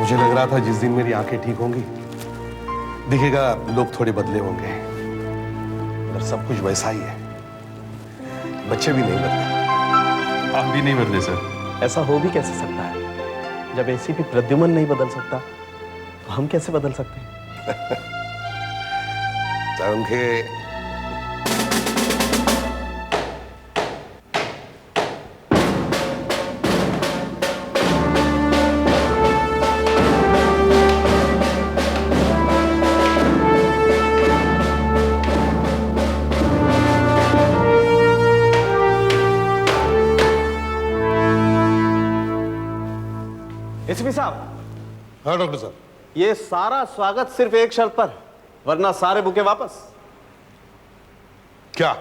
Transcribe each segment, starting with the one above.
मुझे लग रहा था जिस दिन मेरी आंखें ठीक होंगी दिखेगा लोग थोड़े बदले होंगे, मगर सब कुछ वैसा ही है। बच्चे भी नहीं बदले। आप भी नहीं बदले सर। ऐसा हो भी कैसे सकता है? जब एसीपी प्रद्युमन नहीं बदल सकता तो हम कैसे बदल सकते हैं? उनके एसीपी साहब। हाँ डॉक्टर साहब। ये सारा स्वागत सिर्फ एक शर्त पर, वरना सारे बुके वापस। क्या?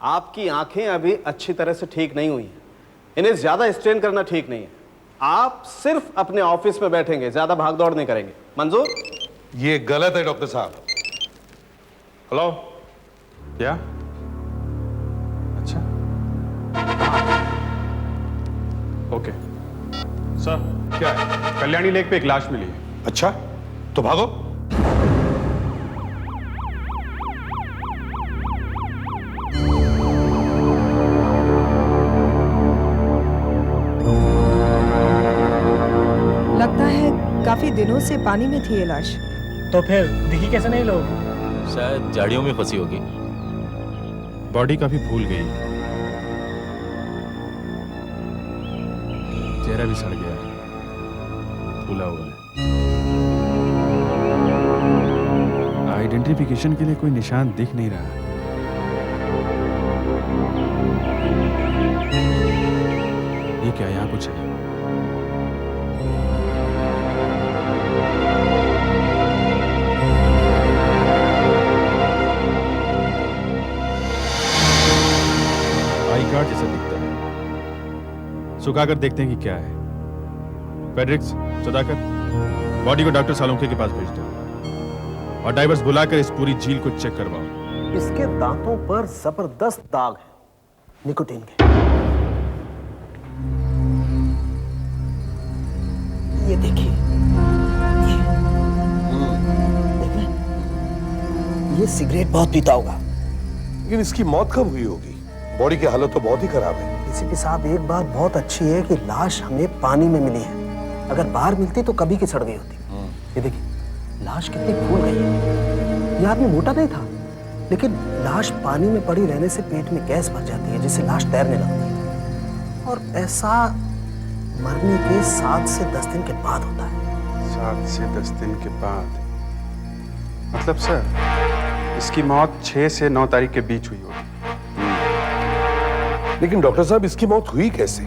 आपकी आंखें अभी अच्छी तरह से ठीक नहीं हुई हैं, इन्हें ज्यादा स्ट्रेन करना ठीक नहीं है। आप सिर्फ अपने ऑफिस में बैठेंगे, ज्यादा भाग दौड़ नहीं करेंगे। मंजूर? ये गलत है डॉक्टर साहब। हेलो, क्या? अच्छा, ओके सर। क्या है? कल्याणी लेक पे एक लाश मिली है। अच्छा, तो भागो। लगता है काफी दिनों से पानी में थी ये लाश। तो फिर दिखी कैसे नहीं लोग? शायद झाड़ियों में फंसी होगी। बॉडी काफी फूल गई, चेहरा भी सड़ गया, फूला हुआ है। आइडेंटिफिकेशन के लिए कोई निशान दिख नहीं रहा। ये क्या, यहाँ कुछ है? आई कार्ड जैसा दिखता है, सुखाकर देखते हैं कि क्या है। फेडरिक्स, सुधाकर, बॉडी को डॉक्टर सालुंखे के पास भेज दो और डाइवर्स बुलाकर इस पूरी झील को चेक करवाओ। इसके दांतों पर जबरदस्त दाग है, निकोटीन के। ये देखिए, ये देख रहे हैं? ये सिगरेट बहुत पीता होगा। लेकिन इसकी मौत कब हुई होगी? बॉडी की हालत तो बहुत ही खराब है। एसीपी साहब, एक बात बहुत अच्छी है कि लाश हमें पानी में मिली है। अगर बाहर मिलती तो कभी की सड़ गई होती। ये देखिए, लाश कितनी फूल गई है। ये आदमी मोटा नहीं था, लेकिन लाश पानी में पड़ी रहने से पेट में गैस भर जाती है, जिससे लाश तैरने लगती है। और ऐसा मरने के 7 से 10 दिन के बाद होता है। 7 से 10 दिन के बाद? मतलब सर, इसकी मौत 6 से 9 तारीख के बीच हुई होगी। लेकिन डॉक्टर साहब, इसकी मौत हुई कैसे?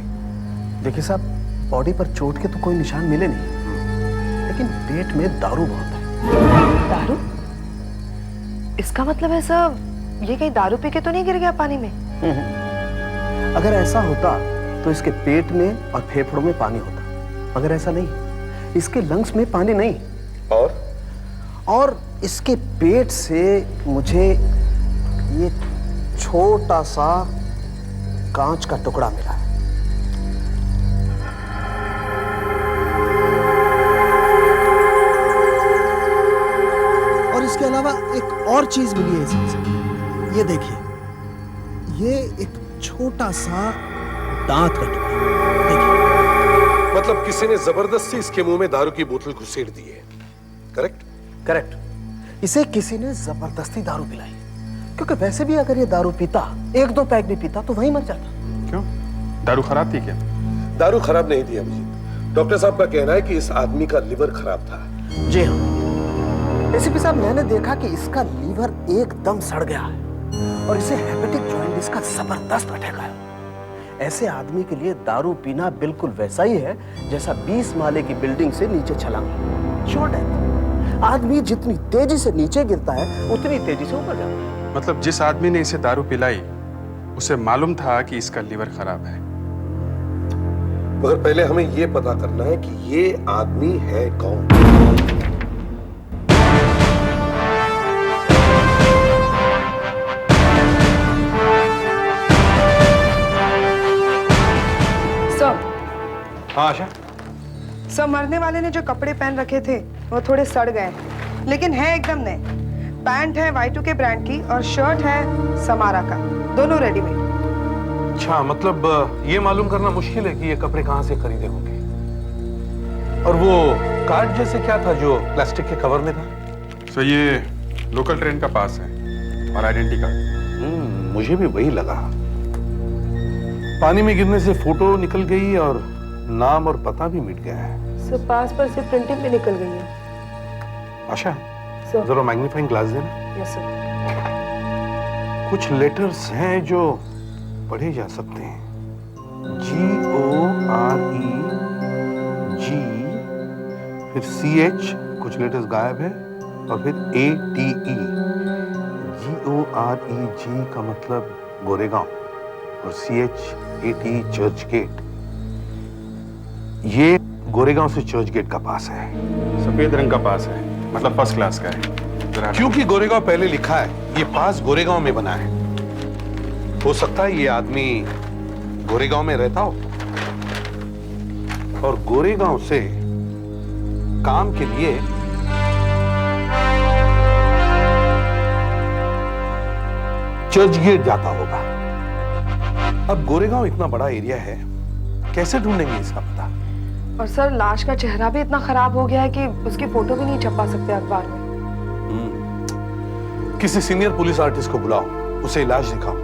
देखिए साहब, बॉडी पर चोट के तो कोई निशान मिले नहीं, लेकिन पेट में दारू बहुत है। दारू? इसका मतलब है सर, ये कहीं दारू पी के तो नहीं गिर गया पानी में? अगर ऐसा होता तो इसके पेट में और फेफड़ों में पानी होता, मगर ऐसा नहीं। इसके लंग्स में पानी नहीं, और इसके पेट से मुझे ये छोटा सा कांच का टुकड़ा मिला है। और इसके अलावा एक और चीज मिली है इसमें। ये देखिए, ये एक छोटा सा दांत का टुकड़ा। देखिए, मतलब किसी ने जबरदस्ती इसके मुंह में दारू की बोतल घुसेड़ दी है। करेक्ट? करेक्ट। इसे किसी ने जबरदस्ती दारू पिलाई, क्योंकि वैसे भी अगर ये दारू पीता, 1-2 पैक भी पीता, तो वहीं मर जाता। क्यों? दारू खराब थी क्या? दारू खराब नहीं थी अभिजीत। डॉक्टर साहब का कहना है कि इस आदमी का लिवर खराब था। जी हाँ एसीपी साहब, मैंने देखा कि इसका लीवर एकदम सड़ गया है और इसे हेपेटिक जॉन्डिस का जबरदस्त अटैक आया। ऐसे आदमी के लिए दारू पीना बिल्कुल वैसा ही है जैसा 20 माले की बिल्डिंग से नीचे छलांग। Short death. आदमी जितनी तेजी से नीचे गिरता है उतनी तेजी से ऊपर जाता है। मतलब जिस आदमी ने इसे दारू पिलाई उसे मालूम था कि इसका लीवर खराब है। मगर पहले हमें यह पता करना है कि ये आदमी है कौन। सर, हाँ आशा, सर मरने वाले ने जो कपड़े पहन रखे थे वो थोड़े सड़ गए, लेकिन है एकदम नए। पैंट है Y2K ब्रांड की और शर्ट है समारा का, दोनों रेडीमेड। अच्छा, मतलब ये मालूम करना मुश्किल है कि ये कपड़े कहाँ से खरीदे होंगे। और वो कार्ड जैसे क्या था जो प्लास्टिक के कवर में था? सर ये लोकल ट्रेन का पास है और आइडेंटिटी कार्ड। मुझे भी वही लगा। पानी में गिरने से फोटो निकल गई और नाम और पता भी मिट गया है। सर पास पर से प्रिंटिंग भी निकल गई है। आशा, सर। जरा मैग्नीफाइंग ग्लास देना। Yes sir. कुछ लेटर्स हैं जो पढ़े जा सकते हैं। GORE G, फिर CH, कुछ लेटर्स गायब है, और फिर ATE। GORE G का मतलब गोरेगांव और CHATE चर्च गेट। ये गोरेगांव से चर्च गेट का पास है। सफेद रंग का पास है, मतलब फर्स्ट क्लास का है। जरा क्योंकि गोरेगांव पहले लिखा है, ये पास गोरेगांव में बना है। हो सकता है ये आदमी गोरेगांव में रहता हो और गोरेगांव से काम के लिए चर्च गेट जाता होगा। अब गोरेगांव इतना बड़ा एरिया है, कैसे ढूंढेंगे इसका पता? और सर लाश का चेहरा भी इतना खराब हो गया है कि उसकी फोटो भी नहीं छपा सकते अखबार में। किसी सीनियर पुलिस आर्टिस्ट को बुलाओ, उसे लाश दिखाओ।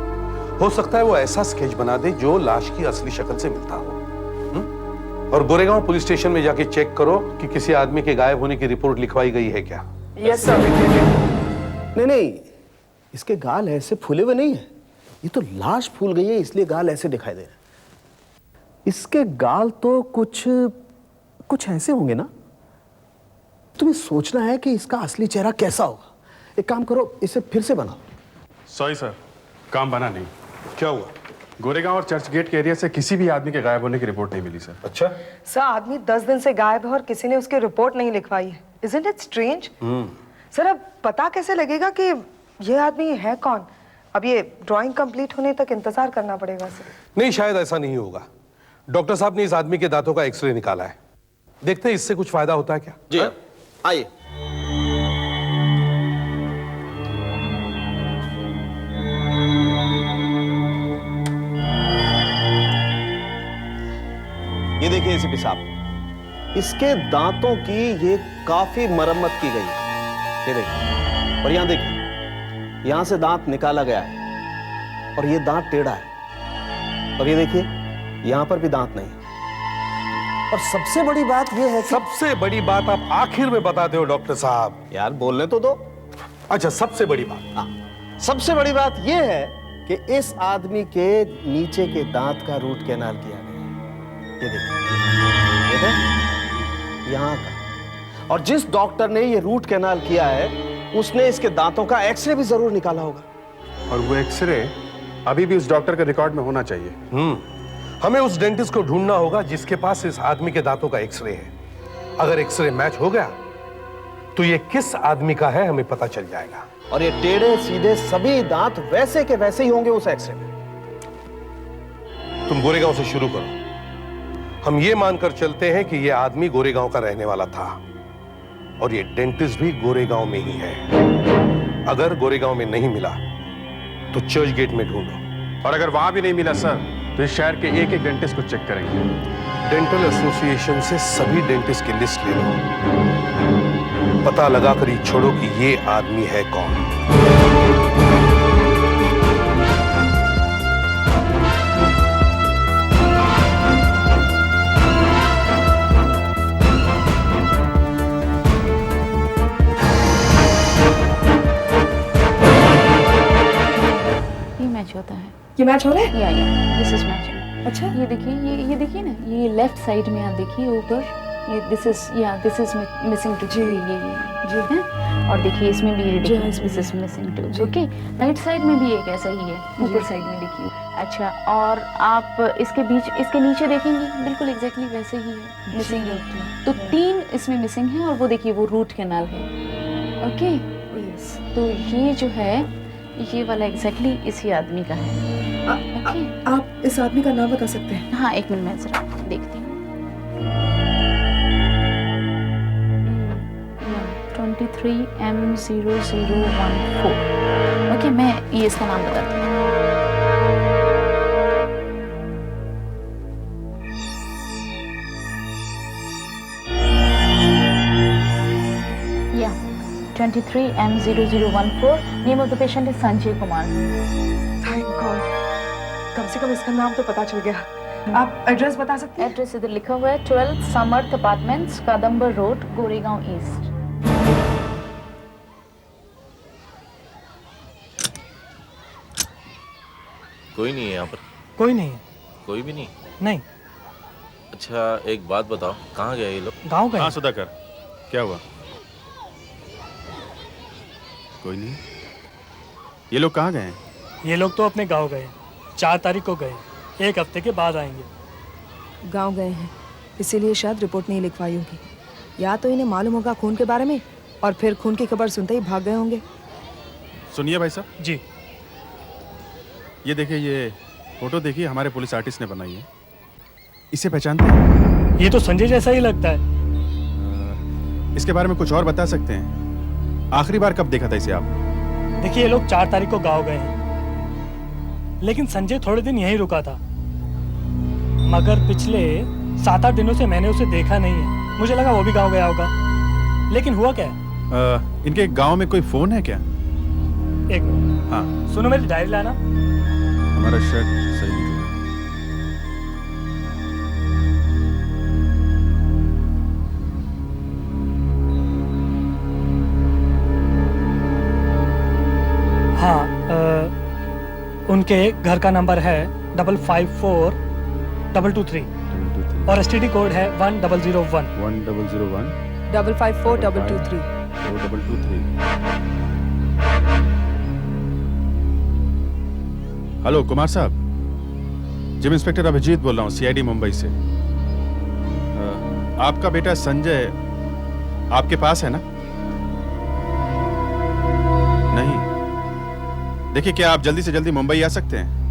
हो सकता है वो ऐसा स्केच बना दे जो लाश की असली शक्ल से मिलता हो। और गोरेगांव पुलिस स्टेशन में जाके चेक करो कि किसी आदमी के गायब होने की रिपोर्ट लिखवाई गई है क्या। Yes sir. नहीं, इसके गाल ऐसे फूले हुए नहीं है। ये तो लाश फूल गई है, इसलिए गाल ऐसे दिखाई दे रहे हैं। इसके गाल तो कुछ ऐसे होंगे ना। तुम्हें सोचना है कि इसका असली चेहरा कैसा होगा। एक काम करो, इसे फिर से बनाओ। सॉरी सर, काम बना नहीं। क्या हुआ? गोरेगांव और चर्च गेट के एरिया से किसी भी आदमी के गायब होने की रिपोर्ट नहीं मिली सर। अच्छा, सर आदमी 10 दिन से गायब है और किसी ने उसकी रिपोर्ट नहीं लिखवाई है। Isn't it strange? सर अब पता कैसे लगेगा कि ये आदमी है कौन? अब ये ड्राइंग कंप्लीट होने तक इंतजार करना पड़ेगा सर। नहीं, शायद ऐसा नहीं होगा। डॉक्टर साहब ने इस आदमी के दांतों का एक्सरे निकाला है, देखते हैं इससे कुछ फायदा होता है क्या। जी आइए। ये देखिए एसीपी साहब, इसके दांतों की ये काफी मरम्मत की गई है। ये देखिए, और यहां देखिए, यहां से दांत निकाला गया है और ये दांत टेढ़ा है। और ये देखिए, यहां पर भी दांत नहीं है। और सबसे बड़ी बात ये है कि सबसे बड़ी बात आप आखिर में बताते हो डॉक्टर साहब। यार बोलने तो दो। अच्छा, सबसे बड़ी बात। हाँ, सबसे बड़ी बात यह है कि इस आदमी के नीचे के दांत का रूट कैनाल किया गया है। ये देखिए, यहां का। और जिस डॉक्टर ने ये रूट कैनाल किया है, उसने इसके दांतों का एक्सरे भी जरूर निकाला होगा। और वो एक्सरे अभी भी उस डॉक्टर के रिकॉर्ड में होना चाहिए। हमें उस डेंटिस्ट को ढूंढना होगा जिसके पास इस आदमी के दांतों का एक्सरे है। अगर एक्सरे मैच हो गया तो ये किस आदमी का है हमें पता चल जाएगा। और ये टेढ़े सीधे सभी दांत वैसे के वैसे ही होंगे उस एक्सरे में। तुम गोरेगांव से शुरू करो। हम ये मानकर चलते हैं कि ये आदमी गोरेगांव का रहने वाला था और ये डेंटिस्ट भी गोरेगांव में ही है। अगर गोरेगांव में नहीं मिला तो चर्च गेट में ढूंढो। और अगर वहां भी नहीं मिला सर, तो इस शहर के एक एक डेंटिस्ट को चेक करेंगे। डेंटल एसोसिएशन से सभी डेंटिस्ट की लिस्ट ले लो। पता लगा कर ही छोड़ो कि ये आदमी है कौन। ये मैच होता है। ये मैच हो रहा है? या दिस इज मैचिंग। अच्छा, ये देखिए, ये देखिए ना, ये लेफ्ट साइड में आप देखिए ऊपर, ये दिस इज मिसिंग टू। ये है। और देखिए इसमें भी ये देखिए, this is missing too. Okay, right side में भी एक ऐसा ही है, ऊपर साइड में देखिए। अच्छा, और आप इसके बीच, इसके नीचे देखेंगे, बिल्कुल एग्जैक्टली वैसे ही है, मिसिंग है। तो 3 इसमें मिसिंग है और वो देखिए वो रूट कैनाल है। ओके, तो ये जो है, ये वाला एग्जैक्टली इसी आदमी का है। आप इस आदमी का नाम बता सकते हैं? हाँ, एक मिनट में जरा देखती हूँ। 23M0014। ओके, मैं ये इसका नाम बताती हूँ। या 23M0014। Name of the patient is Sanjay Kumar. Thank God, कम से कम इसका नाम तो पता चल गया। आप एड्रेस बता सकते हैं? एड्रेस इधर लिखा हुआ है, 12 समर्थ अपार्टमेंट्स, कदम्बर रोड, गोरेगांव ईस्ट। कोई नहीं है यहाँ पर? कोई नहीं है। कोई भी नहीं? नहीं, अच्छा एक बात बताओ, कहाँ गए ये लोग? गांव गए। हाँ सुधाकर, क्या हुआ? कोई नहीं। ये लोग कहाँ गए हैं? ये लोग तो अपने गांव गए, 4 तारीख को गए, 1 हफ्ते के बाद आएंगे। गांव गए हैं, इसीलिए शायद रिपोर्ट नहीं लिखवाई होगी। या तो इन्हें मालूम होगा खून के बारे में, और फिर खून की खबर सुनते ही भाग गए होंगे। सुनिए भाई साहब, जी। ये देखिए, ये फोटो देखिए, हमारे पुलिस आर्टिस्ट ने बनाई है। इसे पहचानते हैं? ये तो संजय जैसा ही लगता है। इसके बारे में कुछ और बता सकते हैं? आखिरी बार कब देखा था इसे आप? देखिए, ये लोग 4 तारीख को गांव गए हैं, लेकिन संजय थोड़े दिन यहीं रुका था। मगर पिछले 7-8 दिनों से मैंने उसे देखा नहीं है। मुझे लगा वो भी गांव गया होगा, लेकिन हुआ क्या है? इनके गांव में कोई फोन है क्या? एक मिनट। हाँ, सुनो, मेरी डायरी लाना। हमारा शर्ट सही निकला। हाँ, उनके घर का नंबर है 554223 और एसटीडी कोड है 1001। 1001 554223। 4223। हेलो कुमार साहब, जिम इंस्पेक्टर अभिजीत बोल रहा हूँ, सीआईडी मुंबई से। आपका बेटा संजय आपके पास है ना? नहीं? देखिए, क्या आप जल्दी से जल्दी मुंबई आ सकते हैं?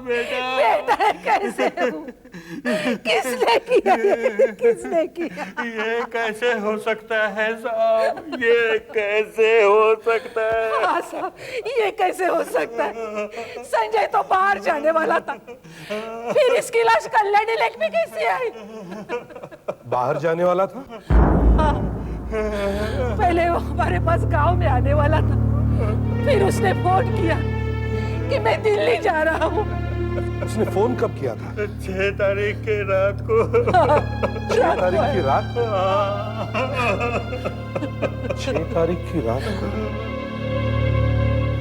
बेटा कैसे हूँ? किसने किया ये? किसने किया? ये कैसे हो सकता है साहब? ये कैसे हो सकता है? हाँ साहब, ये कैसे हो सकता है? संजय तो बाहर जाने वाला था, फिर इसकी लाश कल्याणी लेक में कैसे आई? बाहर जाने वाला था? हाँ, पहले वो हमारे पास गांव में आने वाला था, फिर उसने फोन किया कि मैं दिल्ली जा रहा हूँ। उसने फोन कब किया था? 6 तारीख के रात को। 6 तारीख की रात को? 6 तारीख की रात को?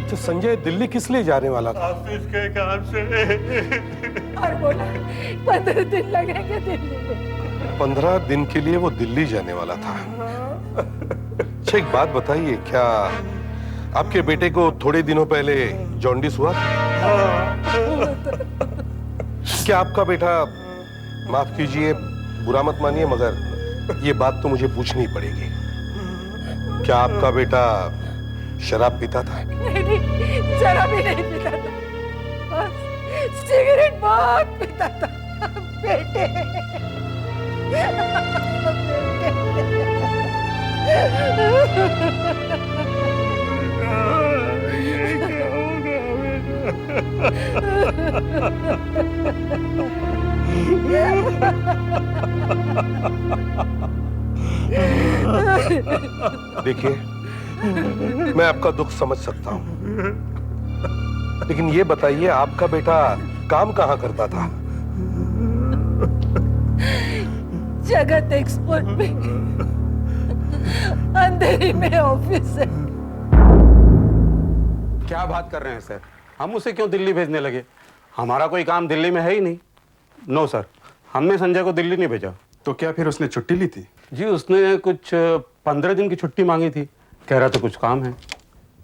तो संजय दिल्ली किस लिए जाने वाला था? ऑफिस के काम से। और बोला 15 दिन लगेंगे दिल्ली में। 15 दिन के लिए वो दिल्ली जाने वाला था। अच्छा एक बात बताइए, क्या आपके बेटे को थोड़े दिनों पहले जॉन्डिस हुआ? क्या आपका बेटा, माफ कीजिए, बुरा मत मानिए, मगर ये बात तो मुझे पूछनी पड़ेगी, क्या आपका बेटा शराब पीता था? नहीं, जरा भी नहीं पीता था, बस सिगरेट बहुत पीता था। बेटे, देखिए, मैं आपका दुख समझ सकता हूं, लेकिन ये बताइए आपका बेटा काम कहाँ करता था? जगत एक्सपोर्ट में अंधेरी में ऑफिस है। क्या बात कर रहे हैं सर? हम उसे क्यों दिल्ली भेजने लगे? हमारा कोई काम दिल्ली में है ही नहीं। नो सर, हमने संजय को दिल्ली नहीं भेजा। तो क्या फिर उसने छुट्टी ली थी? जी, उसने कुछ 15 दिन की छुट्टी मांगी थी, कह रहा था कुछ काम है।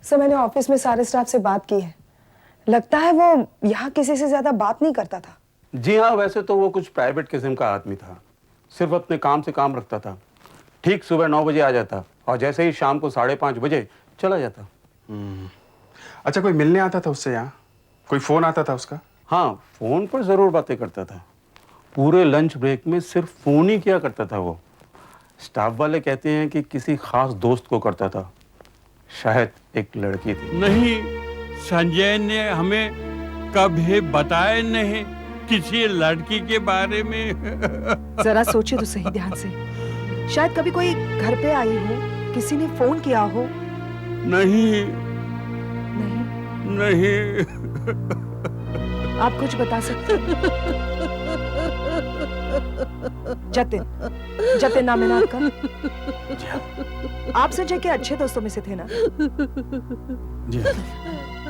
सर, मैंने ऑफिस में सारे स्टाफ से बात की है, लगता है वो यहाँ किसी से ज्यादा बात नहीं करता था। जी हाँ, वैसे तो वो कुछ प्राइवेट किस्म का आदमी था, सिर्फ अपने काम से काम रखता था। ठीक सुबह 9 बजे आ जाता और जैसे ही शाम को 5:30 बजे चला जाता। अच्छा, कोई मिलने आता था उससे यहाँ? कोई फोन आता था उसका? हाँ, फोन पर जरूर बातें करता था। पूरे लंच ब्रेक में सिर्फ फोन ही किया करता था वो। स्टाफ वाले कहते हैं कि किसी खास दोस्त को करता था, शायद एक लड़की थी। नहीं, संजय ने हमें कभी बताया नहीं किसी लड़की के बारे में। जरा सोचिए तो सही ध्यान से। शायद कभी कोई घर पे आई हो, किसी ने फोन किया हो। नहीं नहीं, नहीं। आप कुछ बता सकते हैं? जतिन नाम है ना आपका? आप संजय के अच्छे दोस्तों में से थे ना? जी।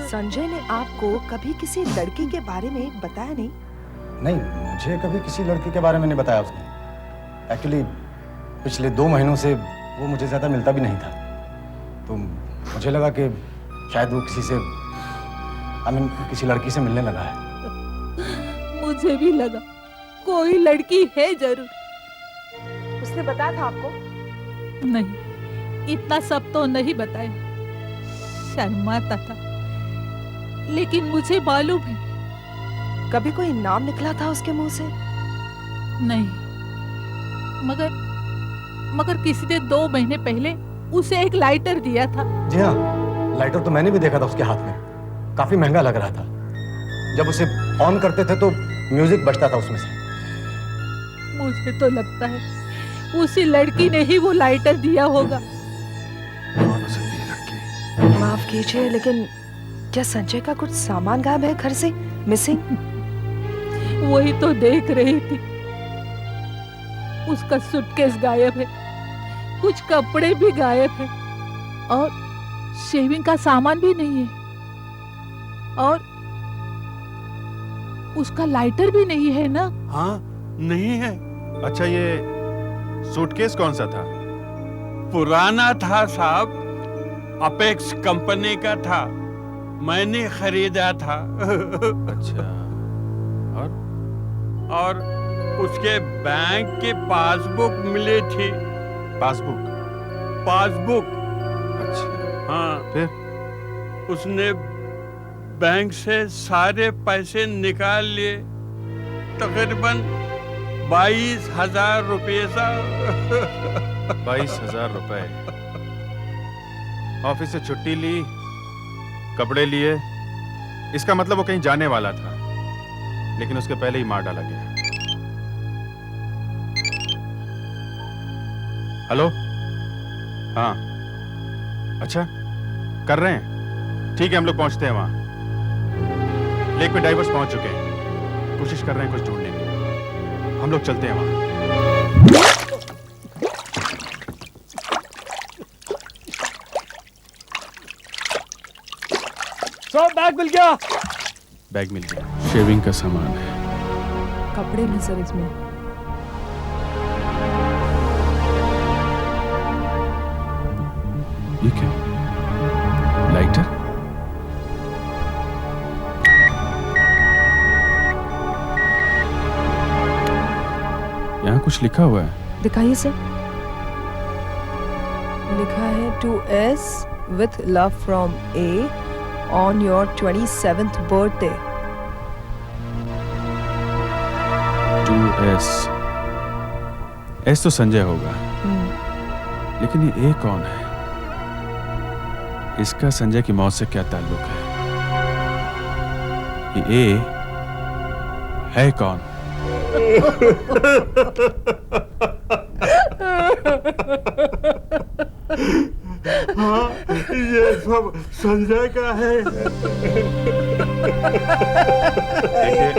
संजय ने आपको कभी किसी लड़की के बारे में बताया नहीं? नहीं, मुझे कभी किसी लड़की के बारे में नहीं बताया उसने। एक्चुअली पिछले 2 महीनों से वो मुझे ज़्यादा मिलता भी नहीं था, तो मुझे लगा कि शायद वो किसी से किसी लड़की से मिलने लगा है। मुझे भी लगा कोई लड़की है जरूर। उसने बताया था आपको? नहीं, इतना सब तो नहीं बताया, शर्माता था। लेकिन मुझे मालूम है। कभी कोई नाम निकला था उसके मुंह से? नहीं, मगर किसी ने 2 महीने पहले उसे एक लाइटर दिया था। जी हाँ, लाइटर तो मैंने भी देखा था उसके हाथ में। काफी महंगा लग रहा था। जब उसे ऑन करते थे तो म्यूजिक बजता था उसमें से। मुझे तो लगता है उसी लड़की ने ही वो लाइटर दिया होगा। कौन हो सकती है लड़की? माफ कीजिए, लेकिन क्या संजय का कुछ सामान गायब है घर से? मिसिंग? वही तो देख रही थी। उसका सूटकेस गायब है, कुछ कपड़े भी गायब है, और शेविंग का सामान भी नहीं है, और उसका लाइटर भी नहीं है ना? हाँ, नहीं है। अच्छा, ये सूटकेस कौन सा था? पुराना था साहब, अपेक्स कंपनी का था, मैंने खरीदा था। अच्छा, और उसके बैंक की पासबुक मिली थी। पासबुक? अच्छा, हाँ। फिर? उसने बैंक से सारे पैसे निकाल लिए, तकरीबन 22,000 रुपये सा। 22,000 रुपए। ऑफिस से छुट्टी ली, कपड़े लिए, इसका मतलब वो कहीं जाने वाला था, लेकिन उसके पहले ही मार डाला गया। हेलो? हाँ, अच्छा, कर रहे हैं? ठीक है, हम लोग पहुंचते हैं वहां। लेक पे डाइवर्स पहुंच चुके हैं, कोशिश कर रहे हैं कुछ ढूंढने की। हम लोग चलते हैं वहां। सब बैग मिल गया? बैग मिल गया, शेविंग का सामान है। कपड़े नहीं सर इसमें। ये क्या? लाइटर? यहाँ कुछ लिखा हुआ है। दिखाइए सर। लिखा है to S with love from A on your 27th birthday. 2S। S तो संजय होगा, लेकिन ये A कौन है? इसका संजय की मौत से क्या ताल्लुक है? ये A है कौन? हाँ, ये सब संजय का है। देखिए,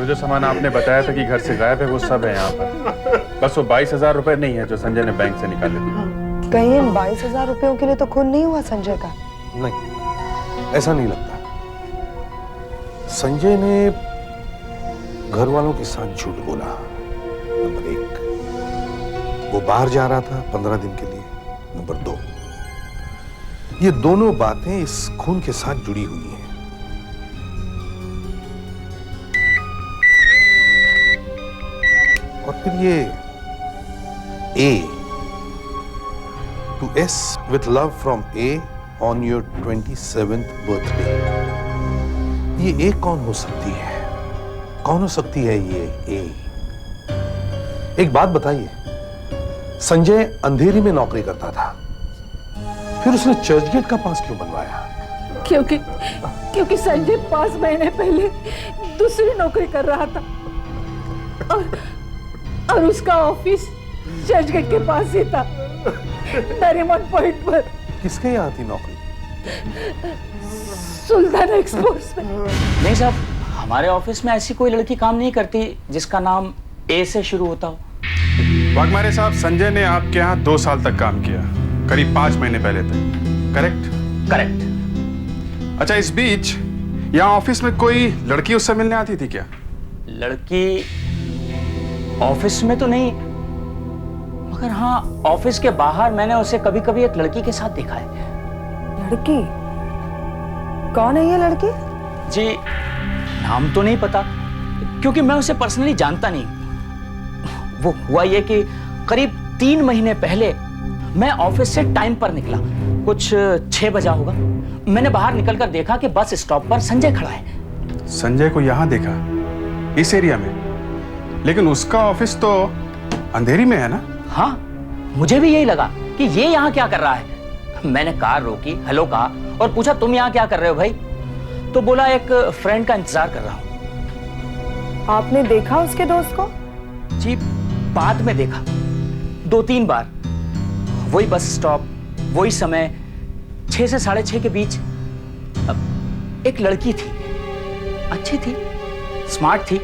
जो सामान आपने बताया था कि घर से गायब है, वो सब है यहाँ पर। बस वो 22,000 रुपए नहीं है जो संजय ने बैंक से निकाले थे। कहीं इन 22,000 रुपयों के लिए तो खून नहीं हुआ संजय का? नहीं, ऐसा नहीं लगता। संजय ने घर वालों के साथ झूठ बोला। नंबर 1, वो बाहर जा रहा था 15 दिन के लिए। नंबर 2, ये दोनों बातें इस खून के साथ जुड़ी हुई हैं। और फिर ये A to S with love from A on your 27th birthday, ये A कौन हो सकती है? कौन हो सकती है ये A? एक बात बताइए, संजय अंधेरी में नौकरी करता था, फिर उसने चर्चगेट का पास क्यों बनवाया? क्योंकि संजय 5 महीने पहले दूसरी नौकरी कर रहा था और उसका ऑफिस चर्चगेट के पास ही था, नरीमन पॉइंट पर। किसके यहाँ थी नौकरी? सुल्तान एक्सपोर्ट्स में। नहीं साहब, हमारे ऑफिस में ऐसी कोई लड़की काम नहीं करती जिसका नाम ए से शुरू होता हो। वाघमारे साहब, संजय ने आपके यहाँ 2 साल तक काम किया, करीब 5 महीने पहले तक, करेक्ट? करेक्ट। अच्छा, इस बीच यहाँ ऑफिस में कोई लड़की उससे मिलने आती थी क्या? लड़की ऑफिस में तो नहीं, मगर हाँ ऑफिस के बाहर मैंने उसे कभी कभी एक लड़की के साथ देखा है। लड़की? कौन है ये लड़की? जी नाम तो नहीं पता, क्योंकि मैं उसे पर्सनली जानता नहीं। वो हुआ ये कि करीब 3 महीने पहले मैं ऑफिस से टाइम पर निकला, कुछ 6 बजा होगा। मैंने बाहर निकलकर देखा कि बस स्टॉप पर संजय खड़ा है। संजय को यहाँ देखा, इस एरिया में? लेकिन उसका ऑफिस तो अंधेरी में है ना? हाँ, मुझे भी यही लगा कि ये यहाँ क्या कर रहा है। मैंने कार रोकी, हेलो कहा और पूछा तुम यहाँ क्या कर रहे हो भाई? तो बोला एक फ्रेंड का इंतजार कर रहा हूँ। आपने देखा उसके दोस्त को? जी बाद में देखा, 2-3 बार। वही बस स्टॉप, वही समय, 6 से 6:30 के बीच। एक लड़की थी, अच्छी थी, स्मार्ट थी,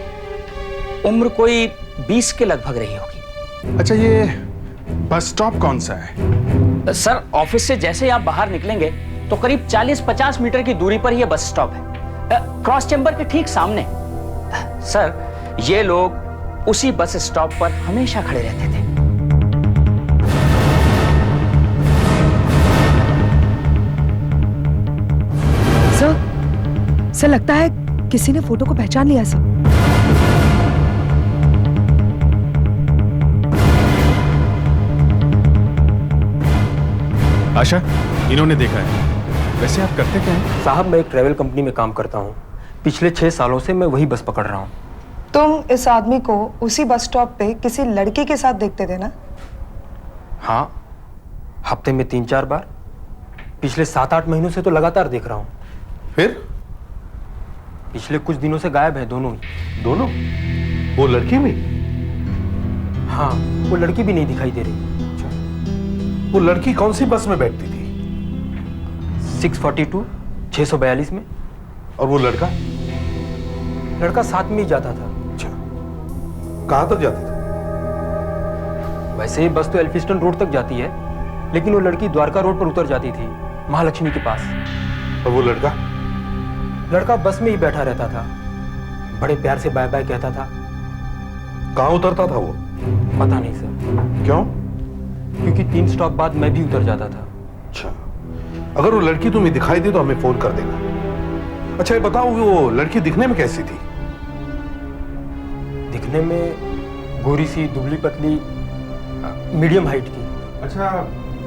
उम्र कोई 20 के लगभग रही होगी। अच्छा, ये बस स्टॉप कौन सा है? सर ऑफिस से जैसे ही आप बाहर निकलेंगे तो करीब 40-50 मीटर की दूरी पर यह बस स्टॉप है, क्रॉस चैम्बर के ठीक सामने। सर ये लोग उसी बस स्टॉप पर हमेशा खड़े रहते थे। सर लगता है किसी ने फोटो को पहचान लिया सर। आशा, इन्होंने देखा है। वैसे आप करते क्या हैं? साहब मैं एक ट्रैवल कंपनी में काम करता हूँ, पिछले 6 सालों से मैं वही बस पकड़ रहा हूँ। तुम इस आदमी को उसी बस स्टॉप पे किसी लड़की के साथ देखते थे ना? हाँ, हफ्ते में 3-4 बार। पिछले 7-8 महीनों से तो लगातार देख रहा हूँ। फिर पिछले कुछ दिनों से गायब है दोनों। दोनों? वो लड़की भी? हाँ, वो लड़की भी नहीं दिखाई दे रही। वो लड़की कौन सी बस में बैठती थी? 642, 642 में। और वो लड़का? लड़का साथ में ही जाता था। अच्छा, कहां तक जाती थी? वैसे ही बस तो एल्फिस्टन रोड तक जाती है, लेकिन वो लड़की द्वारका रोड पर उतर जाती थी, महालक्ष्मी के पास। और वो लड़का? लड़का बस में ही बैठा रहता था, बड़े प्यार से बाय बाय कहता था। कहां उतरता था वो? पता नहीं सर। क्यों? क्योंकि 3 स्टॉप बाद मैं भी उतर जाता था। अच्छा, अगर वो लड़की तुम्हें दिखाई दे तो हमें फोन कर देना। अच्छा ये बताओ, वो लड़की दिखने में कैसी थी? दिखने में गोरी सी, दुबली पतली, मीडियम हाइट की। अच्छा,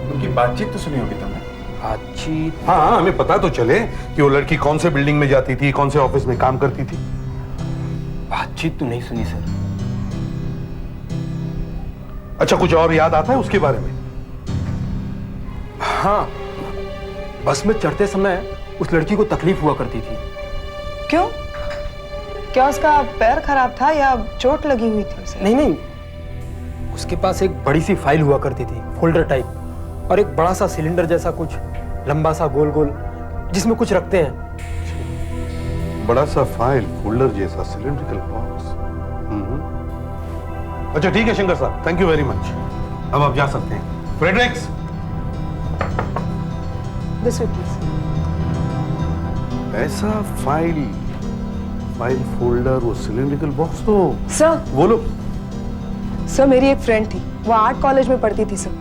उनकी बातचीत तो सुनी होगी तुमने? बातचीत? हाँ, हमें पता तो चले कि वो लड़की कौन से बिल्डिंग में जाती थी, कौन से ऑफिस में काम करती थी। बातचीत तो नहीं सुनी सर। अच्छा, कुछ और याद आता है उसके बारे में? हाँ, बस में चढ़ते समय उस लड़की को तकलीफ हुआ करती थी। क्यों? क्या उसका पैर खराब था या चोट लगी हुई थी उसे? नहीं, उसके पास एक बड़ी सी फाइल हुआ करती थी, फोल्डर टाइप, और एक बड़ा सा सिलेंडर जैसा कुछ, लंबा सा गोल गोल, जिसमें कुछ रखते हैं। बड़ा सा फाइल, फोल्डर जैसा, सिलेंड्रिकल बॉक्स। अच्छा ठीक है शंकर साहब, थैंक यू वेरी मच। अब आप जा सकते हैं। Fredericks, this way please. ऐसा फाइल फोल्डर, वो सिलेंड्रिकल बॉक्स तो। सर बोलो। सर मेरी एक फ्रेंड थी, वो आर्ट कॉलेज में पढ़ती थी सर।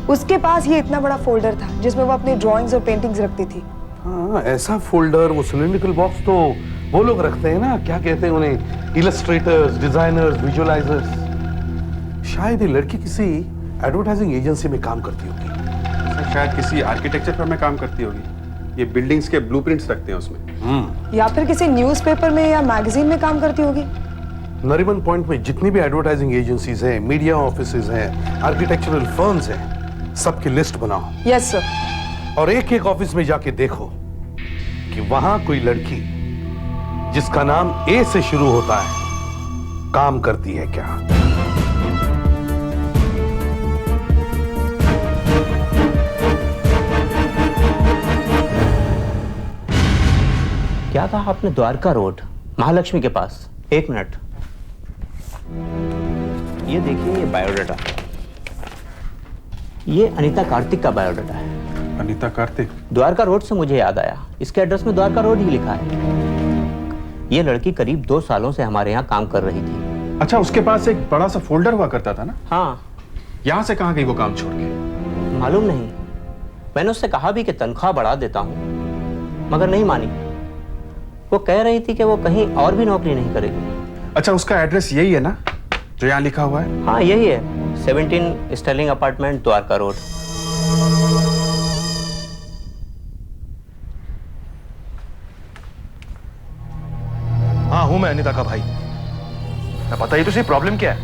उसके पास ये इतना बड़ा फोल्डर था जिसमें वो अपनी ड्राइंग्स और पेंटिंग्स रखती थी। हाँ, ऐसा फोल्डर, वो सिलेंड्रिकल बॉक्स तो वो लोग रखते हैं ना, क्या कहते हैं उन्हें, इलस्ट्रेटर्स, डिजाइनर्स, विजुअलाइजर्स। शायद ये लड़की किसी एडवर्टाइजिंग एजेंसी में काम करती होगी। शायद किसी आर्किटेक्चर फर्म में काम करती होगी। ये बिल्डिंग्स के ब्लूप्रिंट्स रखते हैं उसमें। या फिर किसी न्यूज़पेपर में या मैगजीन में काम करती होगी। नरीमन पॉइंट में जितनी भी एडवर्टाइजिंग एजेंसीज हैं, मीडिया ऑफिसेज हैं, आर्किटेक्चरल फर्म्स हैं, सबकी लिस्ट बनाओ। Yes sir. और एक एक ऑफिस में जाके देखो कि वहां कोई लड़की जिसका नाम ए से शुरू होता है काम करती है क्या। क्या कहा आपने? द्वारका रोड, महालक्ष्मी के पास। एक मिनट, ये देखिए, ये बायोडाटा, ये अनीता कार्तिक का बायोडाटा है। अनीता कार्तिक? द्वारका रोड से मुझे याद आया, इसके एड्रेस में द्वारका रोड ही लिखा है। ये लड़की करीब 2 सालों से हमारे यहाँ काम कर रही थी। अच्छा, उसके पास एक बड़ा सा फोल्डर हुआ करता था ना? हाँ। यहाँ से कहाँ गई वो काम छोड़ के? मालूम नहीं, मैंने उससे कहा भी कि तनख्वाह बढ़ा देता हूँ, मगर नहीं मानी। वो कह रही थी कि वो कहीं और भी नौकरी नहीं करेगी। अच्छा, उसका एड्रेस यही है ना जो यहाँ लिखा हुआ है? हाँ, यही है, 17 स्टर्लिंग अपार्टमेंट, द्वारका रोड। हाँ, हूं मैं अनीता का भाई। मैं बताइए तो सही, प्रॉब्लम क्या है?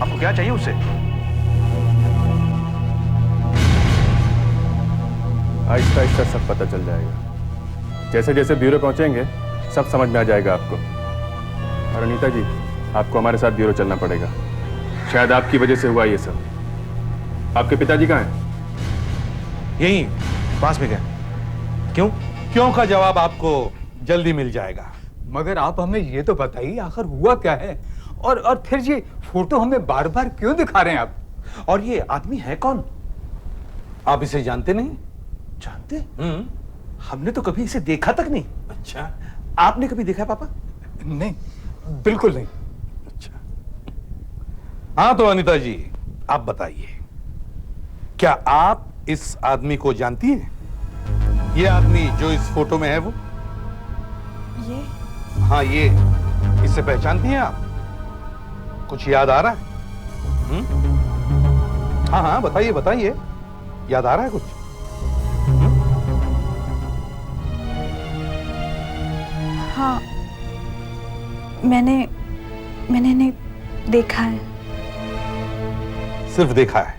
आपको क्या चाहिए उससे? आहिस्ता आहिस्ता सब पता चल जाएगा। जैसे जैसे ब्यूरो पहुंचेंगे सब समझ में आ जाएगा आपको। और अनीता जी, आपको हमारे साथ ब्यूरो चलना पड़ेगा। शायद आपकी वजह से हुआ ये सब। आपके पिताजी कहाँ हैं? यही पास में गए। क्यों? क्यों का जवाब आपको जल्दी मिल जाएगा। मगर आप हमें ये तो बताइए, आखिर हुआ क्या है? और फिर ये फोटो हमें बार बार क्यों दिखा रहे हैं आप? और ये आदमी है कौन? आप इसे जानते नहीं? जानते? हमने तो कभी इसे देखा तक नहीं। अच्छा, आपने कभी देखा है पापा? नहीं, बिल्कुल नहीं। अच्छा, हाँ तो अनीता जी, आप बताइए, क्या आप इस आदमी को जानती हैं? ये आदमी जो इस फोटो में है वो? ये? हाँ, ये। इसे पहचानती हैं आप? कुछ याद आ रहा है? हाँ हाँ, बताइए बताइए, याद आ रहा है कुछ? हाँ, मैंने इन्हें देखा है। सिर्फ देखा है?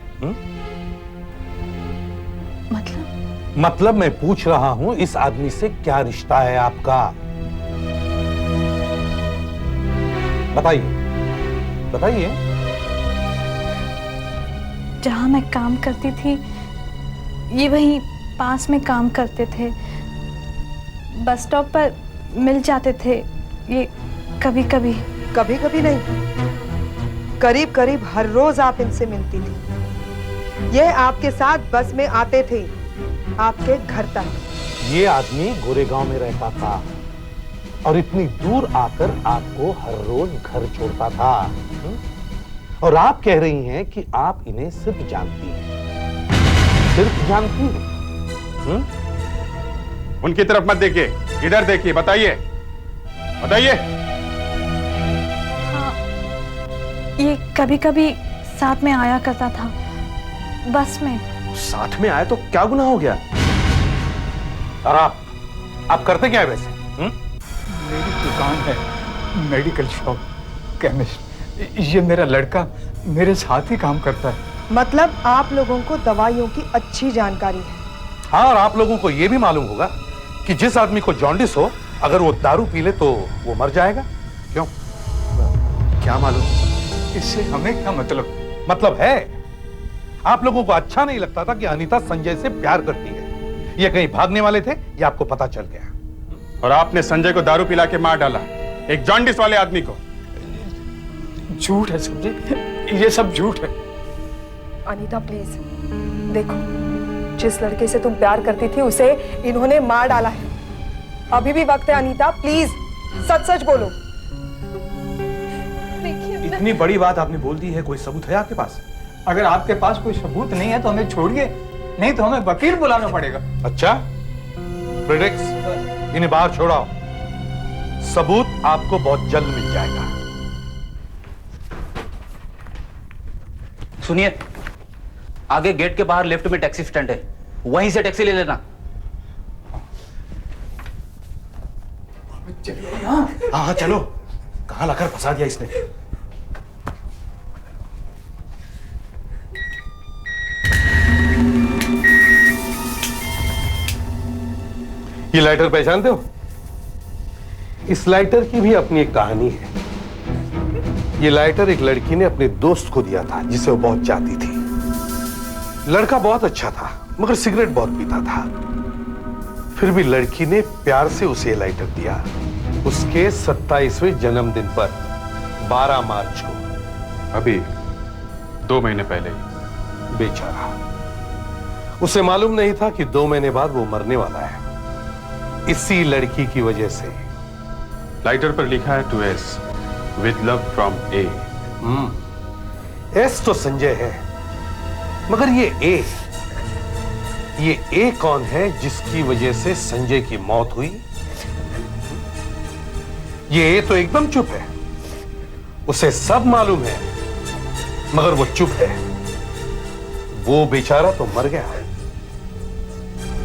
मतलब मैं पूछ रहा हूं, इस आदमी से क्या रिश्ता है आपका? बताइए बताइए। जहां मैं काम करती थी, ये वहीं पास में काम करते थे। बस स्टॉप पर मिल जाते थे ये कभी कभी। कभी कभी नहीं, करीब करीब हर रोज आप इनसे मिलती थी। ये आपके साथ बस में आते थे आपके घर तक। ये आदमी गोरेगांव में रहता था और इतनी दूर आकर आपको हर रोज घर छोड़ता था। और आप कह रही हैं कि आप इन्हें सिर्फ जानती हैं। सिर्फ जानती हैं? उनकी तरफ मत देखिए, इधर देखिए। बताइए बताइए। हाँ, ये कभी कभी साथ में आया करता था बस में। साथ में आया तो क्या गुनाह हो गया? और आप करते क्या है वैसे? मेरी दुकान है, मेडिकल शॉप, केमिस्ट। ये मेरा लड़का मेरे साथ ही काम करता है। मतलब आप लोगों को दवाइयों की अच्छी जानकारी है। हाँ, और आप लोगों को यह भी मालूम होगा कि जिस आदमी को जॉन्डिस हो, अगर वो दारू पी ले तो वो मर जाएगा। क्यों? क्या मालूम? इससे हमें क्या मतलब? मतलब है, आप लोगों को अच्छा नहीं लगता था कि अनीता संजय से प्यार करती है। ये कहीं भागने वाले थे, ये आपको पता चल गया। और आपने संजय को दारू पिला के मार डाला, एक जॉन्डिस वाले आदमी को। झूठ है समझे, ये सब झूठ है। अनीता प्लीज देखो, जिस लड़के से तुम प्यार करती थी उसे इन्होंने मार डाला है। अभी भी वक्त है अनीता, प्लीज सच सच बोलो। इतनी बड़ी बात आपने बोल दी है, कोई सबूत है आपके पास? अगर आपके पास कोई सबूत नहीं है तो हमें छोड़िए, नहीं तो हमें वकील बुलाना पड़ेगा। अच्छा, फ्रेडरिक्स, इन्हें बाहर छोड़ाओ। सबूत आपको बहुत जल्द मिल जाएगा। सुनिए, आगे गेट के बाहर लेफ्ट में टैक्सी स्टैंड है, वहीं से टैक्सी ले लेना। हाँ हाँ चलो। कहां लाकर फंसा दिया इसने। ये लाइटर पहचानते हो? इस लाइटर की भी अपनी एक कहानी है। ये लाइटर एक लड़की ने अपने दोस्त को दिया था जिसे वो बहुत चाहती थी। लड़का बहुत अच्छा था मगर सिगरेट बहुत पीता था। फिर भी लड़की ने प्यार से उसे लाइटर दिया उसके 27वें जन्मदिन पर 12 मार्च को। अभी 2 महीने पहले। बेचारा, उसे मालूम नहीं था कि 2 महीने बाद वो मरने वाला है इसी लड़की की वजह से। लाइटर पर लिखा है to S with love from A. S तो संजय है मगर ये ए कौन है जिसकी वजह से संजय की मौत हुई? ये ए तो एकदम चुप है, उसे सब मालूम है मगर वो चुप है। वो बेचारा तो मर गया है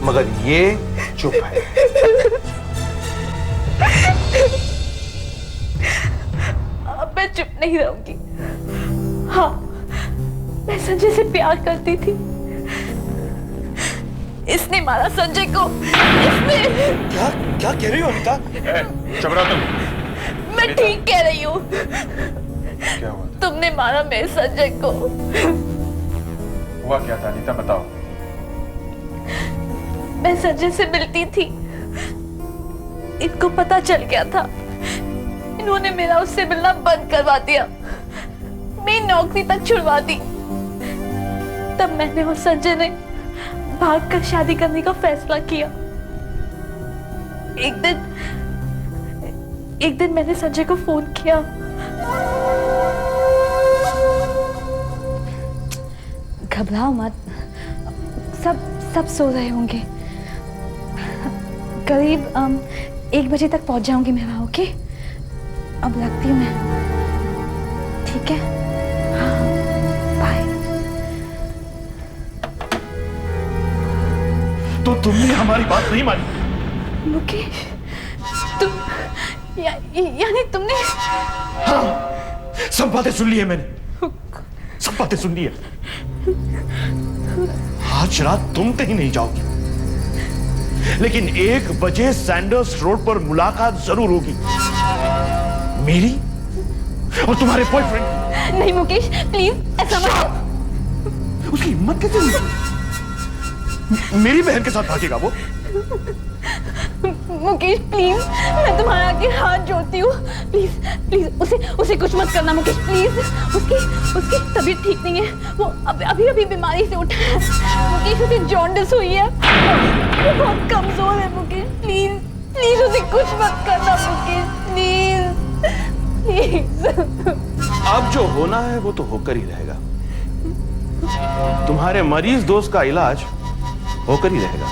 मगर ये चुप है। अब मैं चुप नहीं रहूंगी। हाँ, मैं संजय से प्यार करती थी। इसने मारा संजय को। इसने। क्या कह रही हो अनीता? चुप रहो तुम। मैं ठीक कह रही हूँ। क्या हुआ? तुमने मारा मेरे संजय को। हुआ क्या था अनीता, बताओ। मैं संजय से मिलती थी, इनको पता चल गया था। इन्होंने मेरा उससे मिलना बंद करवा दिया, मेरी नौकरी तक छुड़वा दी। तब मैंने और संजय ने भागकर शादी करने का फैसला किया। एक दिन मैंने संजय को फोन किया। घबराओ मत, सब सो रहे होंगे। करीब 1 बजे तक पहुंच जाऊंगी मैं वहां। ओके, अब रखती हूँ मैं। ठीक है, हाँ, बाय। तो तुमने हमारी बात नहीं मानी? मुकेश, तुम यानी तुमने? हाँ, सब बातें सुन ली है मैंने, सब बातें सुन ली है। आज रात तुम कहीं नहीं जाओगी, लेकिन 1 बजे सैंडर्स रोड पर मुलाकात जरूर होगी, मेरी और तुम्हारे बॉयफ्रेंड। नहीं मुकेश, प्लीज ऐसा मत। उसकी हिम्मत कैसे हुई? मेरी बहन के साथ भागेगा वो? मुकेश प्लीज, मैं तुम्हारा आगे हाथ जोड़ती हूँ। प्लीज उसे कुछ मत करना मुकेश, प्लीज। उसकी तबीयत ठीक नहीं है, वो अभी बीमारी से उठा है। मुकेश, उसे जॉन्डिस हुई है, वो बहुत कमजोर है। मुकेश प्लीज उसे कुछ मत करना मुकेश, प्लीज। अब जो होना है वो तो होकर ही रहेगा। तुम्हारे मरीज दोस्त का इलाज होकर ही रहेगा।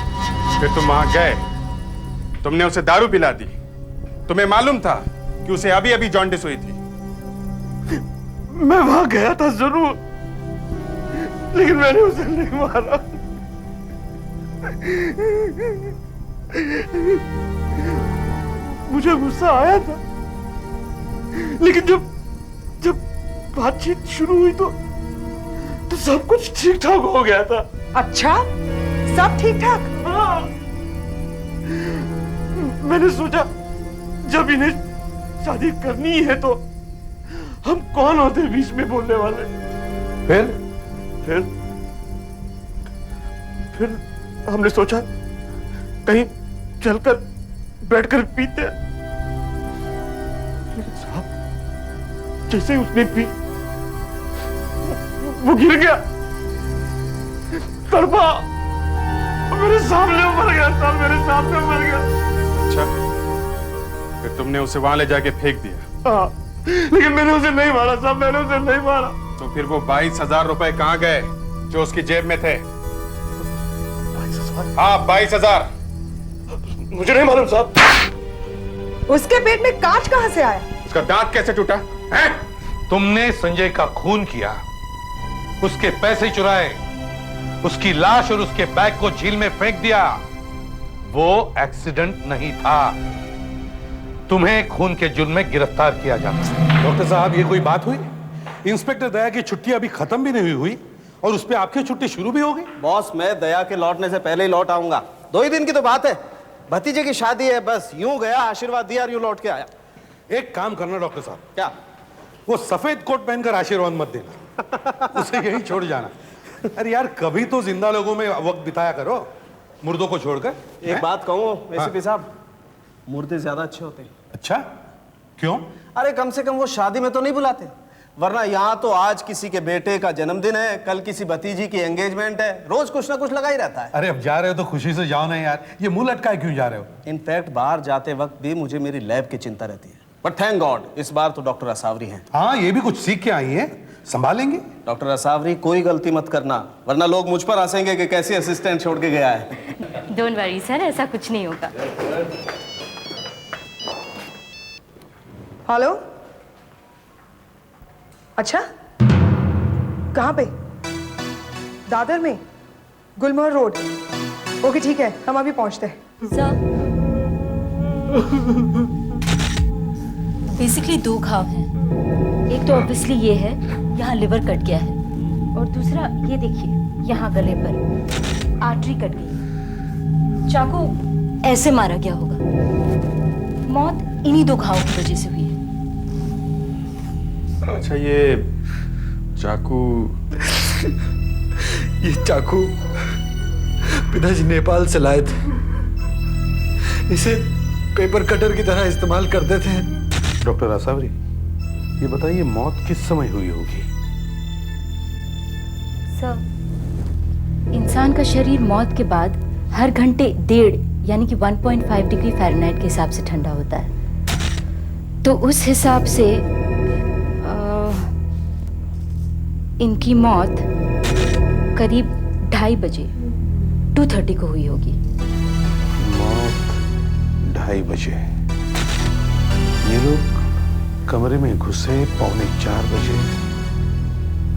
फिर तुम वहां गए, तुमने उसे दारू पिला दी, तुम्हें मालूम था कि उसे अभी जॉन्डिस हुई थी। मैं वहां गया था जरूर, लेकिन मैंने उसे नहीं मारा। मुझे गुस्सा आया था, लेकिन जब बातचीत शुरू हुई तो सब कुछ ठीक ठाक हो गया था। अच्छा, सब ठीक ठाक? हाँ। मैंने सोचा जब इन्हें शादी करनी है तो हम कौन होते बीच में बोलने वाले। फिर हमने सोचा कहीं चलकर बैठकर पीते। साहब, जैसे उसने पी वो गिर गया, तड़पा, मेरे सामने मर गया साहब, मेरे सामने मर गया। अच्छा, फिर तुमने उसे वहां ले जाके फेंक दिया? हाँ, लेकिन मैंने उसे नहीं मारा साहब, मैंने उसे नहीं मारा। तो फिर वो 22,000 रुपए कहाँ गए जो उसकी जेब में थे? 22,000? हाँ, 22,000। मुझे नहीं मालूम साहब। उसके पेट में कांच कहां से आया? उसका दांत कैसे टूटा है? तुमने संजय का खून किया, उसके पैसे चुराए, उसकी लाश और उसके बैग को झील में फेंक दिया। वो एक्सीडेंट नहीं था, तुम्हें खून के जुर्म में गिरफ्तार किया जाता है। डॉक्टर साहब, ये कोई बात हुई? इंस्पेक्टर दया की छुट्टी अभी खत्म भी नहीं हुई और उस पर आपकी छुट्टी शुरू भी हो गई। बॉस, मैं दया के लौटने से पहले ही लौट आऊंगा। 2 ही दिन की तो बात है, भतीजे की शादी है, बस यूं गया, आशीर्वाद दिया और यूं लौट के आया। एक काम करना डॉक्टर साहब, क्या? वो सफेद कोट पहनकर आशीर्वाद मत देना, उसे यही छोड़ जाना। अरे यार, कभी तो जिंदा लोगों में वक्त बिताया करो, मुर्दों को छोड़कर। एक बात कहूं एसीपी साहब, मुर्दे ज्यादा अच्छे होते हैं। अच्छा, क्यों? अरे कम से कम वो शादी में तो नहीं बुलाते, वरना यहाँ तो आज किसी के बेटे का जन्मदिन है, कल किसी भतीजी की एंगेजमेंट है, रोज कुछ ना कुछ लगा ही रहता है। अरे अब जा रहे हो तो खुशी से जाओ ना यार, ये मुंह लटकाए क्यों जा रहे हो? इनफैक्ट बाहर जाते वक्त भी मुझे मेरी लैब की चिंता रहती है, बट थैंक गॉड इस बार तो डॉक्टर असावरी हैं। हाँ, ये भी कुछ सीख के आई हैं, संभालेंगे। डॉक्टर असावरी, कोई गलती मत करना, वरना लोग मुझ पर हंसेंगे कि कैसे असिस्टेंट छोड़ के गया है। डोंट वरी सर, ऐसा कुछ नहीं होगा। हेलो, अच्छा, कहाँ पे? दादर में, गुलमोहर रोड। ओके ठीक है, हम अभी पहुंचते हैं। बेसिकली 2 घाव हैं। एक तो ऑब्वियसली ये है, यहाँ लिवर कट गया है, और दूसरा ये देखिए, यहाँ गले पर आर्टरी कट गई। चाकू ऐसे मारा गया होगा। मौत इन्हीं 2 घावों की वजह से हुई है। अच्छा, ये चाकू पिताजी नेपाल से लाए थे, इसे पेपर कटर की तरह इस्तेमाल करते थे। डॉक्टर असावरी, ये बताइए मौत किस समय हुई होगी? सर, इंसान का शरीर मौत के बाद हर घंटे 1.5 यानी कि 1.5 डिग्री फ़ारेनहाइट के हिसाब से ठंडा होता है। तो उस हिसाब से इनकी मौत करीब 2:30 बजे 2:30 को हुई होगी। मौत 2:30 बजे। ये लोग कमरे में घुसे 3:45 बजे,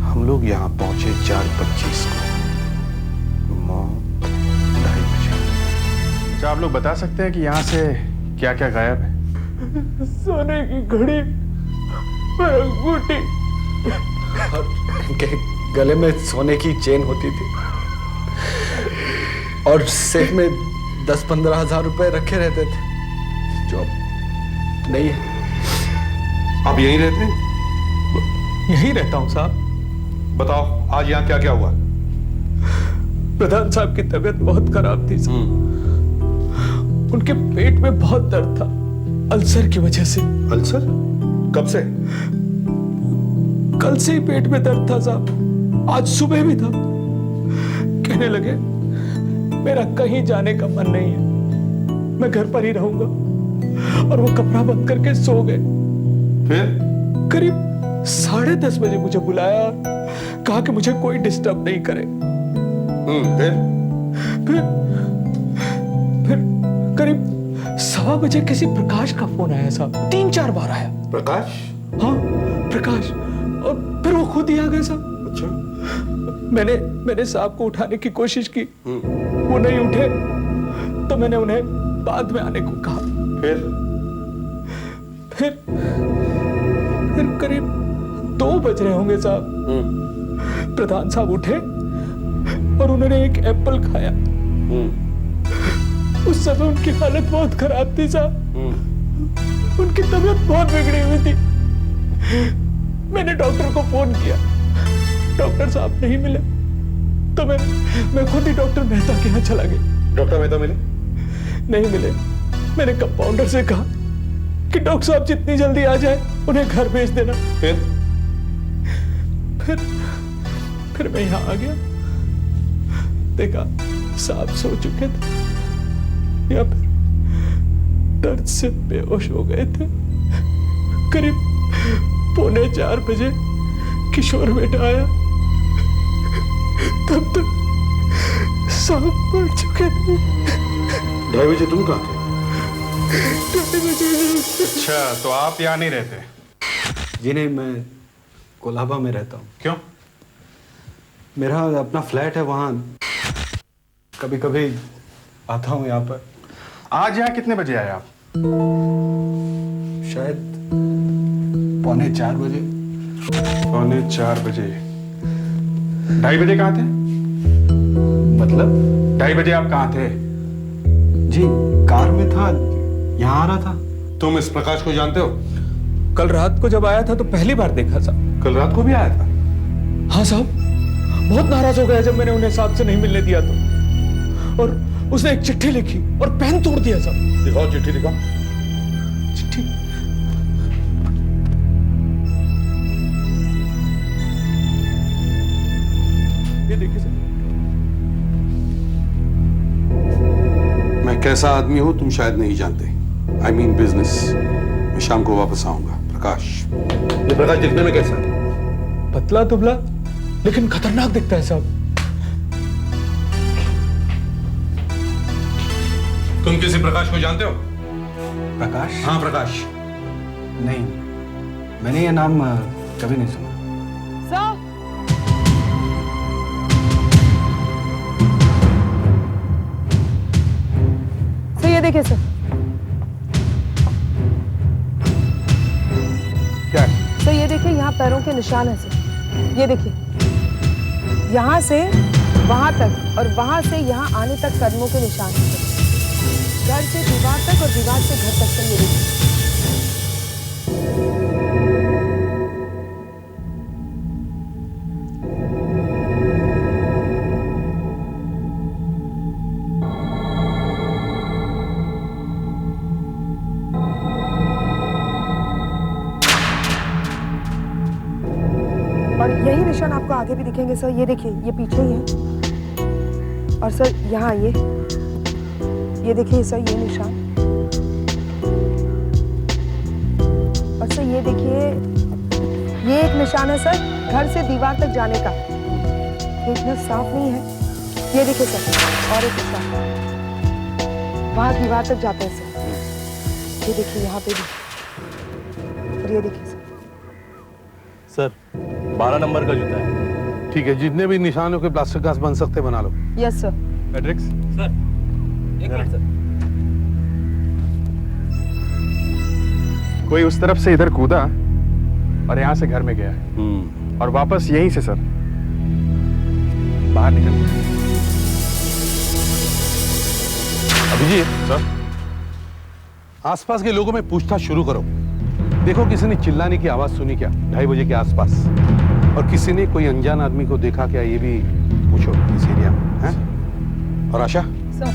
हम लोग यहाँ पहुंचे 4:25 को। मौत 2:30 बजे। क्या आप लोग बता सकते हैं कि यहाँ से क्या क्या गायब है? सोने की घड़ी और अंगूठी, इनके गले में सोने की चेन होती थी और सेफ में 10-15 हजार रुपए रखे रहते थे, जो नहीं है। आप यहीं रहते हैं? यहीं रहता हूँ साहब। बताओ, आज यहाँ क्या क्या हुआ? प्रधान साहब की तबीयत बहुत खराब थी साहब। उनके पेट में बहुत दर्द था, अल्सर की वजह से। अल्सर? कब से? कल से ही पेट में दर्द था साहब, आज सुबह भी था। कहने लगे मेरा कहीं जाने का मन नहीं है, मैं घर पर ही रहूंगा, और वो कमरा बंद करके सो गए। फिर करीब 10:30 बजे मुझे बुलाया और कहा कि मुझे कोई डिस्टर्ब नहीं करे। फिर करीब 1:15 बजे किसी प्रकाश का फोन आया साहब, 3-4 बार आया। प्रकाश? हाँ, प्रकाश, और फिर वो खुद ही आ गए साहब। अच्छा। मैंने साहब को उठाने की कोशिश की, वो नहीं उठे, तो मैंने उन्हें बाद में आने को कहा। फिर करीब 2 बज रहे होंगे साहब। प्रधान साहब उठे और उन्होंने एक एप्पल खाया। उस समय उनकी हालत बहुत खराब थी साहब, उनकी तबीयत बहुत बिगड़ी हुई थी। मैंने डॉक्टर को फोन किया, डॉक्टर साहब नहीं मिले, तो मैं खुद ही डॉक्टर मेहता के यहाँ चला गया। डॉक्टर मेहता मिले? नहीं मिले। मैंने कंपाउंडर से कहा कि डॉक्टर साहब जितनी जल्दी आ जाए उन्हें घर भेज देना। फिर मैं यहाँ आ गया, देखा साहब सो चुके थे या फिर दर्द से बेहोश हो गए थे। करीब 3:45 बजे किशोर बेटा आया, तब तक साहब मर चुके थे। 2:30 बजे तुम कहाँ थे? 2:30 बजे। अच्छा, तो आप यहाँ नहीं रहते? जी नहीं, मैं कोलाबा में रहता हूँ। क्यों? मेरा अपना फ्लैट है वहाँ, कभी कभी आता हूँ यहाँ पर। आज यहाँ कितने बजे आए आप? शायद 3:45 बजे। 3:45 बजे? 2:30 बजे कहाँ थे? मतलब 2:30 बजे आप कहाँ थे? जी कार में था, यहाँ आ रहा था। तुम इस प्रकाश को जानते हो? कल रात को जब आया था तो पहली बार देखा साहब। कल रात को भी आया था? हाँ साहब, बहुत नाराज हो गया जब मैंने उन्हें साहब से नहीं मिलने दिया तो। और उसने एक चिट्ठी लिखी और पेन तोड़ दिया साहब। दिखाओ चिट्ठी, दिखाओ चिट्ठी। ये देखिए सर। मैं कैसा आदमी हूं तुम शायद नहीं जानते। I mean business. मैं शाम को वापस आऊंगा। प्रकाश, ये प्रकाश दिखने में कैसा है? पतला दुबला लेकिन खतरनाक दिखता है साहब। तुम किसी प्रकाश को जानते हो? प्रकाश? हाँ प्रकाश। नहीं, मैंने ये नाम कभी नहीं सुना। सर ये देखिए सर। क्या है? सर ये देखिए, यहाँ पैरों के निशान है सर। ये देखिए, यहाँ से वहां तक और वहां से यहाँ आने तक कदमों के निशान है सर। घर से दीवार तक और दीवार से घर तक सर। ये देखिए। और यही निशान आपको आगे भी दिखेंगे सर। ये देखिए, ये पीछे ही है। और सर यहाँ ये देखिए सर, ये निशान। और सर ये देखिए, ये एक निशान है सर घर से दीवार तक जाने का। ये इतना साफ नहीं है। ये देखिए सर, और एक निशान वहां दीवार तक जाते हैं सर। ये देखिए यहाँ पे भी। और ये देखिए सर 12 नंबर का जूता है। ठीक है, जितने भी निशानों के प्लास्टर कास्ट बन सकते बना लो। Yes sir. मैट्रिक्स सर, एक मिनट सर। कोई उस तरफ से इधर कूदा और यहाँ से घर में गया है और वापस यहीं से सर बाहर निकल गया। अभिजीत सर, आसपास के लोगों में पूछताछ शुरू करो। देखो किसी ने चिल्लाने की आवाज सुनी क्या 2:30 बजे के आसपास, और किसी ने कोई अनजान आदमी को देखा क्या, ये भी पूछो इस एरिया में है? और आशा सर,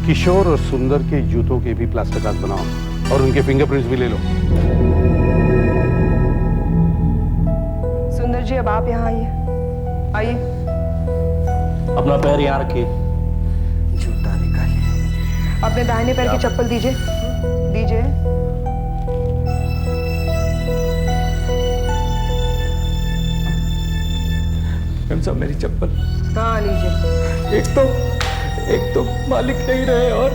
किशोर और सुंदर के जूतों के भी प्लास्टर कास्ट बनाओ और उनके फिंगरप्रिंट्स भी ले लो। सुंदर जी अब आप यहाँ आइए। आइए। अपना पैर यहाँ रखिए। जूता निकालिए। अपने दाहिने पैर की चप्पल दीजिए। दीजिए। मैम साहब मेरी चप्पल। हाँ लीजिए। एक तो मालिक नहीं रहे और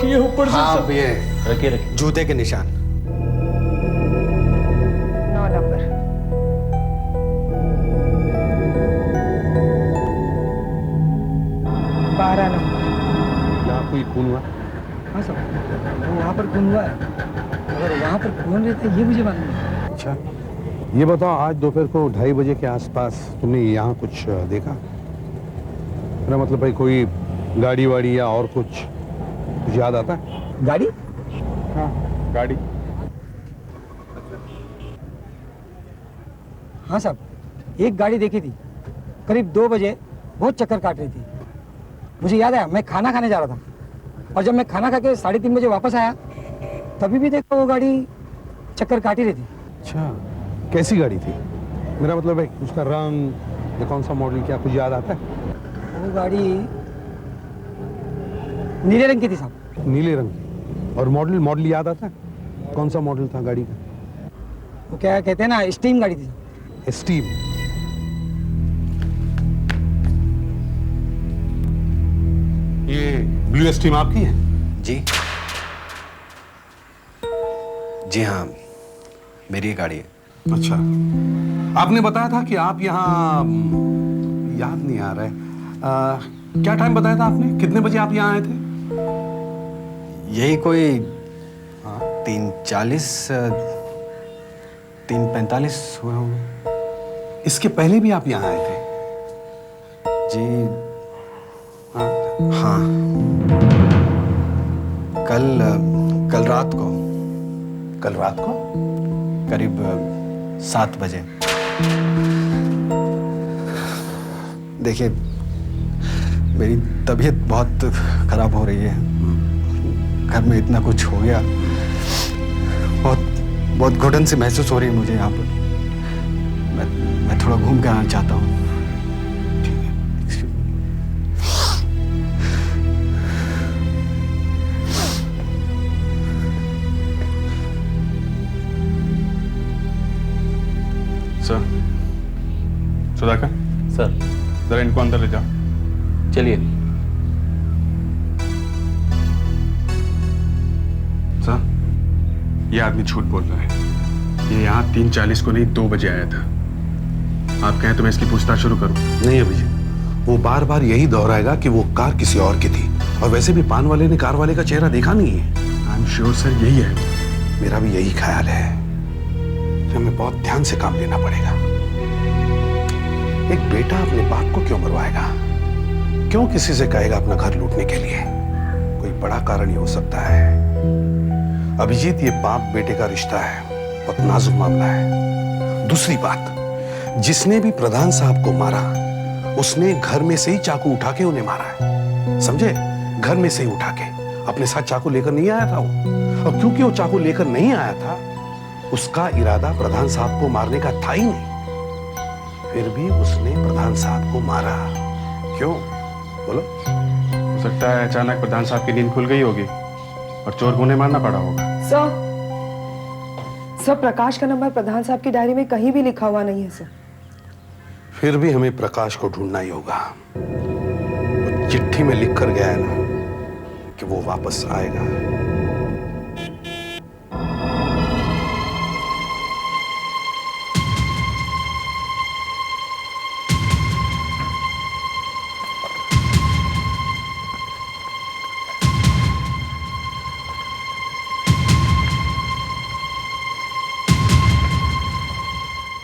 ये ऊपर से हाँ सब। ये रखिए जूते के निशान। 9 नंबर। बारह नंबर। यहाँ कोई खून हुआ? हाँ साहब, वहाँ पर खून हुआ है, अगर वहाँ पर कौन रहता है ये मुझे मालूम नहीं। अच्छा, ये बताओ आज दोपहर को 2:30 बजे के आसपास तुमने यहाँ कुछ देखा? मेरा मतलब भाई कोई गाड़ी वाड़ी या और कुछ याद आता है? गाड़ी? हाँ गाड़ी। हाँ साहब, एक गाड़ी देखी थी करीब 2 बजे, बहुत चक्कर काट रही थी। मुझे याद आया, मैं खाना खाने जा रहा था और जब मैं खाना खा के 3:30 बजे वापस आया तभी भी देखा वो गाड़ी चक्कर काट ही रही थी। अच्छा, कैसी गाड़ी थी? मेरा मतलब है उसका रंग या कौन सा मॉडल, क्या कुछ याद आता है? वो गाड़ी नीले रंग की थी साहब। नीले रंग की। और मॉडल याद आता है? कौन सा मॉडल था गाड़ी का? वो क्या कहते हैं ना, स्टीम गाड़ी थी। स्टीम। ये ब्लू स्टीम आपकी है? जी जी हाँ, मेरी ये गाड़ी है। अच्छा, आपने बताया था कि आप यहाँ, याद नहीं आ रहा है, क्या टाइम बताया था आपने? कितने बजे आप यहाँ आए थे? यही कोई 3:40 3:45 हुए होंगे। इसके पहले भी आप यहाँ आए थे? जी हाँ, कल रात को। कल रात को करीब 7 बजे। देखिए, मेरी तबीयत बहुत खराब हो रही है। घर में इतना कुछ हो गया, बहुत घुटन सी महसूस हो रही है मुझे यहाँ पर। मैं थोड़ा घूम के आना चाहता हूँ। सर, सुधाकर सर, जरा इनको अंदर ले जाओ। चलिए। सर, ये आदमी झूठ बोल रहा है। ये यहाँ 3:40 को नहीं 2 बजे आया था। आप कहें तो मैं इसकी पूछताछ शुरू करूं? नहीं अभिजीत, वो बार बार यही दोहराएगा कि वो कार किसी और की थी, और वैसे भी पान वाले ने कार वाले का चेहरा देखा नहीं है। आई एम श्योर सर, यही है। मेरा भी यही ख्याल है। हमें बहुत ध्यान से काम लेना पड़ेगा। एक बेटा अपने बाप को क्यों मरवाएगा? क्यों किसी से कहेगा अपना घर लूटने के लिए? कोई बड़ा कारण ही हो सकता है। अभिजीत, ये बाप बेटे का रिश्ता है, बहुत नाजुक मामला है। दूसरी बात, जिसने भी प्रधान साहब को मारा उसने घर में से ही चाकू उठा के उन्हें मारा है, समझे? घर में से ही उठा के। अपने साथ चाकू लेकर नहीं आया था वो, और क्योंकि वो चाकू लेकर नहीं आया था, उसका इरादा प्रधान साहब को मारने का था ही नहीं। फिर भी उसने प्रधान साहब को मारा। क्यों बोलो? हो सकता है अचानक प्रधान साहब की नींद खुल गई होगी और चोर को उन्हें मारना पड़ा होगा। सर, प्रकाश का नंबर प्रधान साहब की डायरी में कहीं भी लिखा हुआ नहीं है सर। फिर भी हमें प्रकाश को ढूंढना ही होगा। वो चिट्ठी में लिख कर गया है ना कि वो वापस आएगा।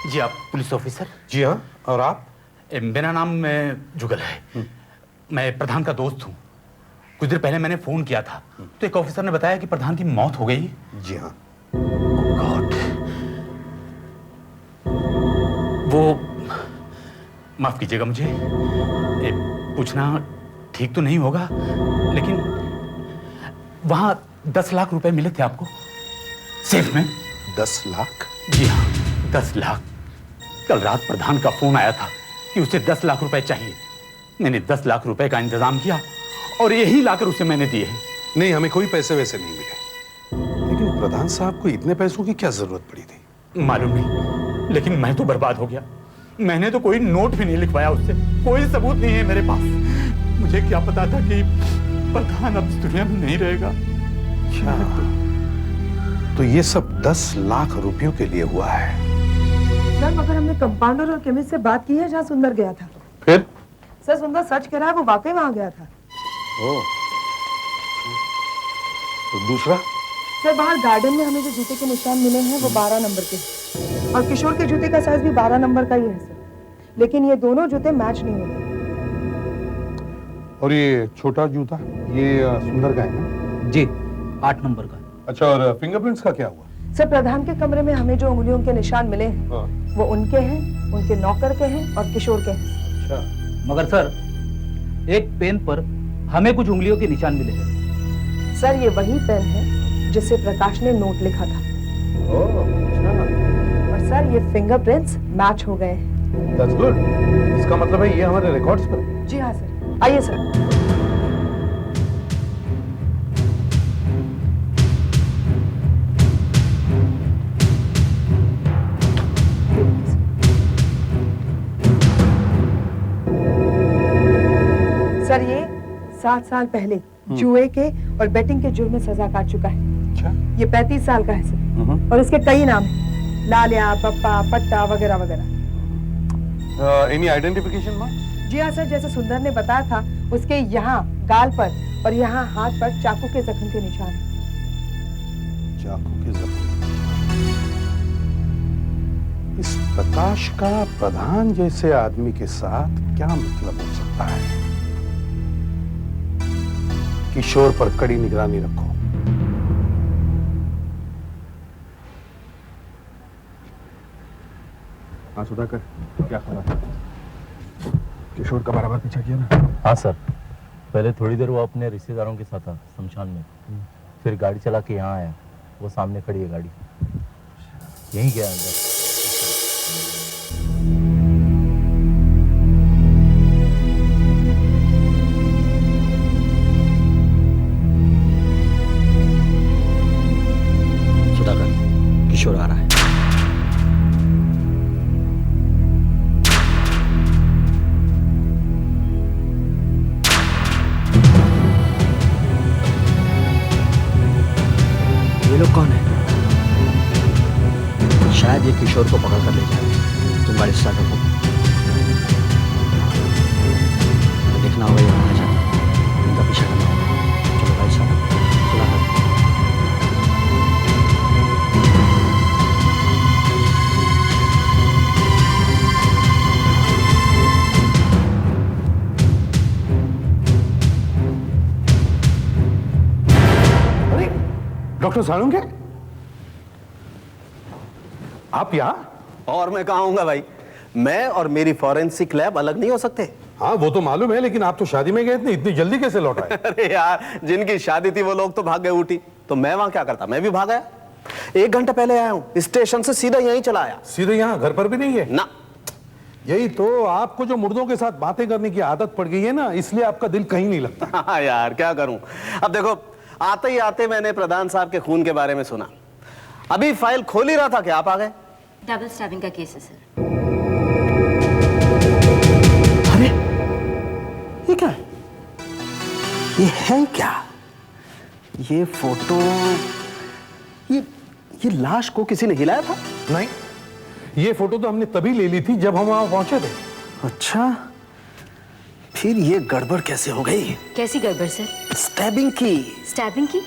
जी आप पुलिस ऑफिसर? जी हाँ। और आप? मेरा नाम जुगल है। मैं प्रधान का दोस्त हूँ। कुछ देर पहले मैंने फोन किया था तो एक ऑफिसर ने बताया कि प्रधान की मौत हो गई। जी हाँ। गॉड, वो माफ कीजिएगा मुझे पूछना ठीक तो नहीं होगा, लेकिन वहां 10 लाख रुपए मिले थे आपको सेफ में? 10 लाख? जी हाँ, 10 लाख। कल रात प्रधान का फोन आया था कि उसे 10 लाख रुपए चाहिए। मैंने 10 लाख रुपए का इंतजाम किया और यही लाकर उसे मैंने दिए हैं। नहीं, हमें कोई पैसे वैसे नहीं मिले। लेकिन प्रधान साहब को इतने पैसों की क्या जरूरत पड़ी थी? मालूम नहीं, लेकिन मैं तो बर्बाद हो गया। मैंने तो कोई नोट भी नहीं लिखवाया उससे, कोई सबूत नहीं है मेरे पास। मुझे क्या पता था कि प्रधान अब इस दुनिया में नहीं रहेगा। तो ये सब 10 लाख रुपयों के लिए हुआ है। सर, मगर हमने कंपाउंडर और केमिस्ट से बात की है जहाँ सुंदर गया था। फिर? सर, सुंदर सच कह रहा है, वो वाकई वहाँ गया था। तो दूसरा? सर, बाहर गार्डन में हमें जो जूते के निशान मिले हैं वो 12 नंबर के, और किशोर के जूते का साइज भी 12 नंबर का ही है सर। लेकिन ये दोनों जूते मैच नहीं होते। और ये छोटा जूता, ये सुंदर का है ना? जी, 8 नंबर का। अच्छा, और फिंगरप्रिंट्स का क्या हुआ? सर, प्रधान के कमरे में हमें जो उंगलियों के निशान मिले हैं वो उनके हैं, उनके नौकर के हैं और किशोर के हैं। अच्छा। मगर सर, एक पेन पर हमें कुछ उंगलियों के निशान मिले हैं। सर, ये वही पेन है जिससे प्रकाश ने नोट लिखा था। और सर, ये फिंगरप्रिंट्स मैच हो गए हैं। That's good. इसका मतलब है ये हमारे रिकॉर्ड्स पर है। जी हाँ सर। आइए सर। सर, ये 7 साल पहले जुए के और बेटिंग के जुर्म में सजा काट चुका है। अच्छा। ये 35 साल का है सर, और इसके कई नाम हैं, लालिया, पप्पा, पट्टा वगैरह वगैरह। Any identification marks? जी हाँ सर, जैसे सुंदर ने बताया था, उसके यहाँ गाल पर और यहाँ हाथ पर चाकू के जख्म के निशान हैं। चाकू के जख्म। इस प्रकाश का प्रधान जैसे आदमी के साथ क्या मतलब हो सकता है? किशोर पर कड़ी निगरानी रखो। हाँ सुधाकर, क्या खबर? किशोर का बराबर पीछा किया ना? हाँ सर, पहले थोड़ी देर वो अपने रिश्तेदारों के साथ था शमशान में, फिर गाड़ी चला के यहाँ आया। वो सामने खड़ी है गाड़ी, यहीं गया अंदर। सुधाकर, किशोर आ रहा है। ये लोग कौन है? शायद ये किशोर को पकड़ कर ले जाए। तुम गाड़ी स्टार्ट रखो। देखना होगा ये कहाँ जाता है, इनका पीछा करना होगा। चलो गाड़ी स्टार्ट रखो। चला कर। डॉक्टर सालुंके, आप यहाँ? और मैं कहाँ हूँगा भाई? मैं और मेरी फॉरेंसिक लैब अलग नहीं हो सकते। हाँ वो तो मालूम है, लेकिन आप तो शादी में गए थे, इतनी जल्दी कैसे लौट आए? अरे यार, जिनकी शादी थी वो लोग तो भाग गए ऊटी, तो मैं वहां क्या करता? मैं भी भाग आया। 1 घंटा पहले आया हूँ, स्टेशन से सीधा यहीं चला आया। सीधे यहाँ? घर पर भी नहीं है? ना। यही तो, आपको जो मुर्दों के साथ बातें करने की आदत पड़ गई है ना, इसलिए आपका दिल कहीं नहीं लगता। हाँ यार, क्या करूं। अब देखो, आते ही आते मैंने प्रधान साहब के खून के बारे में सुना। अभी फाइल खोल ही रहा था कि आप आ गए। डबल स्टैबिंग का केस है सर। अरे ये क्या है? ये है क्या? ये फोटो, ये लाश को किसी ने हिलाया था? नहीं, ये फोटो तो हमने तभी ले ली थी जब हम वहां पहुंचे थे। अच्छा, फिर ये गड़बड़ कैसे हो गई? कैसी गड़बड़ सर? स्टैबिंग की। स्टैबिंग की?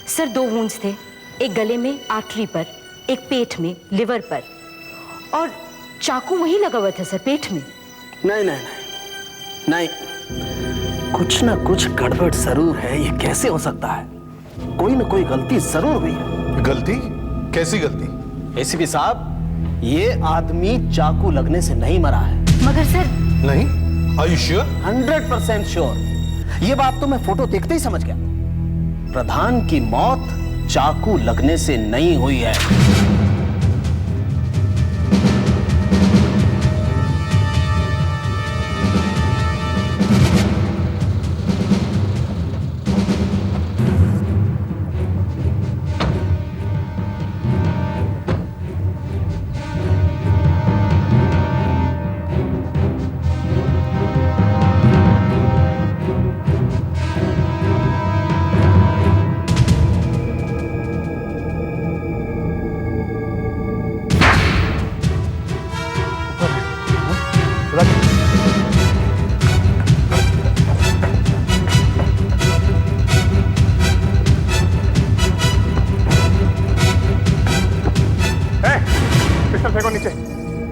सर 2 वुंड्स थे, एक गले में आर्टरी पर, एक पेट में लिवर पर, और चाकू वहीं लगा हुआ था सर, पेट में। नहीं नहीं नहीं नहीं, कुछ ना कुछ गड़बड़ जरूर है। ये कैसे हो सकता है? कोई ना कोई गलती जरूर हुई है। गलती? कैसी गलती? एसीपी साहब, ये आदमी चाकू लगने से नहीं मरा है। मगर सर। नहीं? Are you sure? 100% श्योर। ये बात तो मैं फोटो देखते ही समझ गया। प्रधान की मौत चाकू लगने से नहीं हुई है।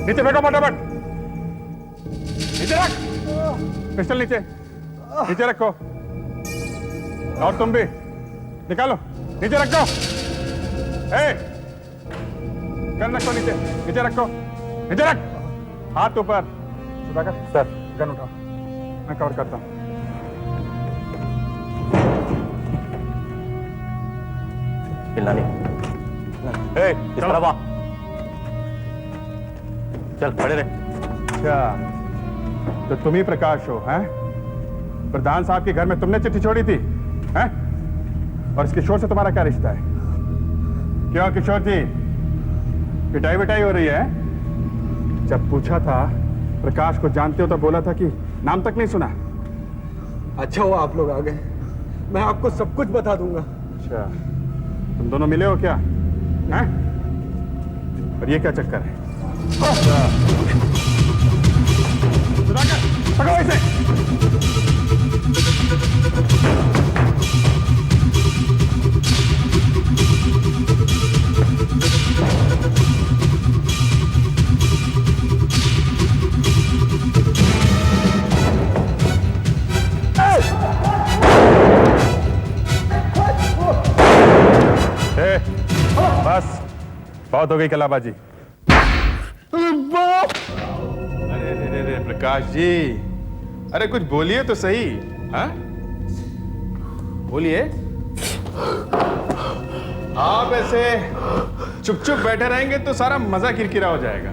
नीचे फेंको फटाफट, नीचे रख पिस्टल, नीचे नीचे रखो। और तुम भी निकालो, नीचे रखो। गन रखो नीचे, नीचे रखो, नीचे रख। हाथ ऊपर। सुधाकर सर, गन उठाओ, मैं कवर करता हूं। चल खड़े रहे। अच्छा, तो तुम ही प्रकाश हो, हैं? प्रधान साहब के घर में तुमने चिट्ठी छोड़ी थी, हैं? और इस किशोर से तुम्हारा क्या रिश्ता है? क्यों किशोर जी, पिटाई विटाई हो रही है? जब पूछा था प्रकाश को जानते हो तो बोला था कि नाम तक नहीं सुना। अच्छा हुआ आप लोग आ गए, मैं आपको सब कुछ बता दूंगा। अच्छा, तुम दोनों मिले हो क्या, हैं? और ये क्या चक्कर है? सुधाकर, पकड़ो इसे। बहुत हो गई कलाबाजी। अरे प्रकाश जी, अरे कुछ बोलिए तो सही। हाँ बोलिए। आप ऐसे चुप चुप बैठे रहेंगे तो सारा मजा किरकिरा हो जाएगा।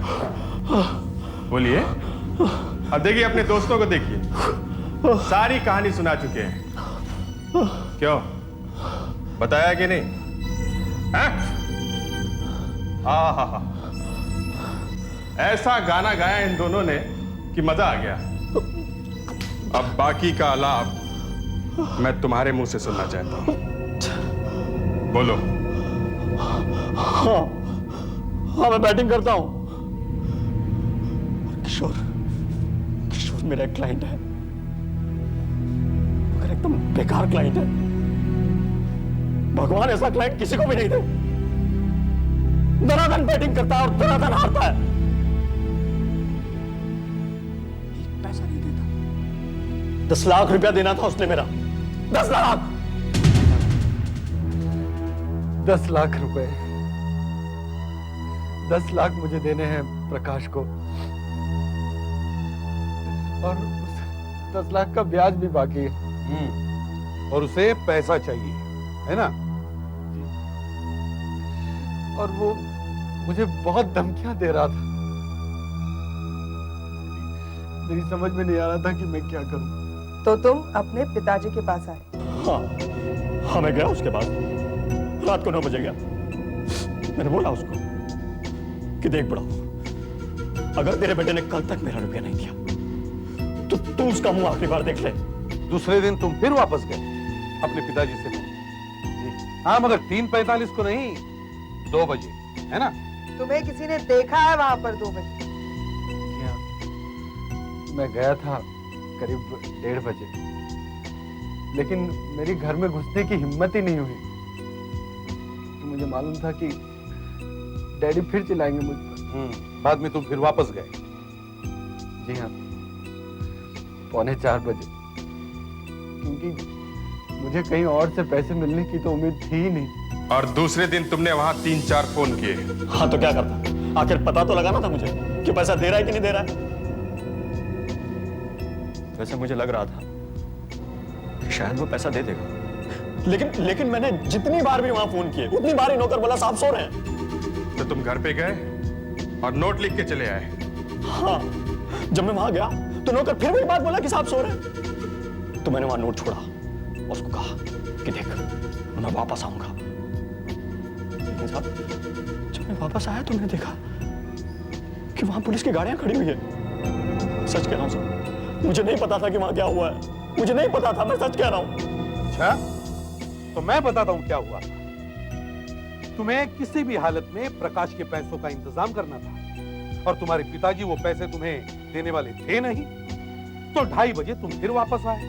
बोलिए। अब देखिए अपने दोस्तों को देखिए, सारी कहानी सुना चुके हैं। क्यों, बताया कि नहीं? हाँ? हाँ, ऐसा गाना गाया इन दोनों ने कि मजा आ गया। अब बाकी का आलाप मैं तुम्हारे मुंह से सुनना चाहता हूं। बोलो। हाँ, मैं बैटिंग करता हूं। किशोर मेरा क्लाइंट है, मगर एकदम बेकार क्लाइंट है। भगवान ऐसा क्लाइंट किसी को भी नहीं दे। धनाधन बैटिंग करता है और धनाधन हारता है। पैसा नहीं देता। 10 लाख रुपया देना था उसने मेरा। 10 लाख 10 लाख रुपए, 10 लाख मुझे देने हैं प्रकाश को, और 10 लाख का ब्याज भी बाकी है। और उसे पैसा चाहिए, है ना? और वो मुझे बहुत धमकियां दे रहा था। मेरी समझ में नहीं आ रहा था कि मैं क्या करूं। तो तुम अपने पिताजी के पास आए? हाँ, मैं गया उसके पास। रात को 9 बजे गया। मैंने बोला उसको कि देख बड़ा, अगर तेरे बेटे ने कल तक मेरा रुपया नहीं दिया तो तू उसका मुंह आखिरी बार देख ले। दूसरे दिन तुम फिर वापस गए अपने पिताजी से मिलने? हाँ, मगर 3:45 को नहीं, 2 बजे, है ना? तुम्हें किसी ने देखा है वहां पर 2 बजे? मैं गया था करीब 1:30 बजे, लेकिन मेरी घर में घुसने की हिम्मत ही नहीं हुई। तो मुझे मालूम था कि डैडी फिर चिल्लाएंगे मुझ पर। बाद में तुम फिर वापस गए? जी हाँ, 3:45 बजे, क्योंकि मुझे कहीं और से पैसे मिलने की तो उम्मीद थी ही नहीं। और दूसरे दिन तुमने वहां 3-4 फोन किए। हाँ, तो क्या करता? आखिर पता तो लगाना था मुझे कि पैसा दे रहा है कि नहीं दे रहा है। वैसे मुझे लग रहा था कि शायद वो पैसा दे देगा, लेकिन मैंने जितनी बार भी वहां फोन किए उतनी बार ही नौकर बोला साहब सो रहे हैं। तो तुम घर पे गए और नोट लिख के चले आए? हाँ, जब मैं वहां गया तो नौकर फिर वही बात बोला कि साहब सो रहे हैं। तो मैंने वहां नोट छोड़ा और उसको कहा कि देख, मैं वापस आऊंगा। लेकिन साहब, जब मैं वापस आया तो मैंने देखा कि वहां पुलिस की गाड़ियां खड़ी हुई है। सच कह रहा हूं साहब, मुझे नहीं पता था कि वहां क्या हुआ है। मुझे नहीं पता था, मैं सच कह रहा हूं। अच्छा, तो मैं बताता हूं क्या हुआ था। तुम्हें किसी भी हालत में प्रकाश के पैसों का इंतजाम करना था, और तुम्हारे पिताजी वो पैसे तुम्हें देने वाले थे नहीं। तो 2:30 बजे तुम फिर वापस आए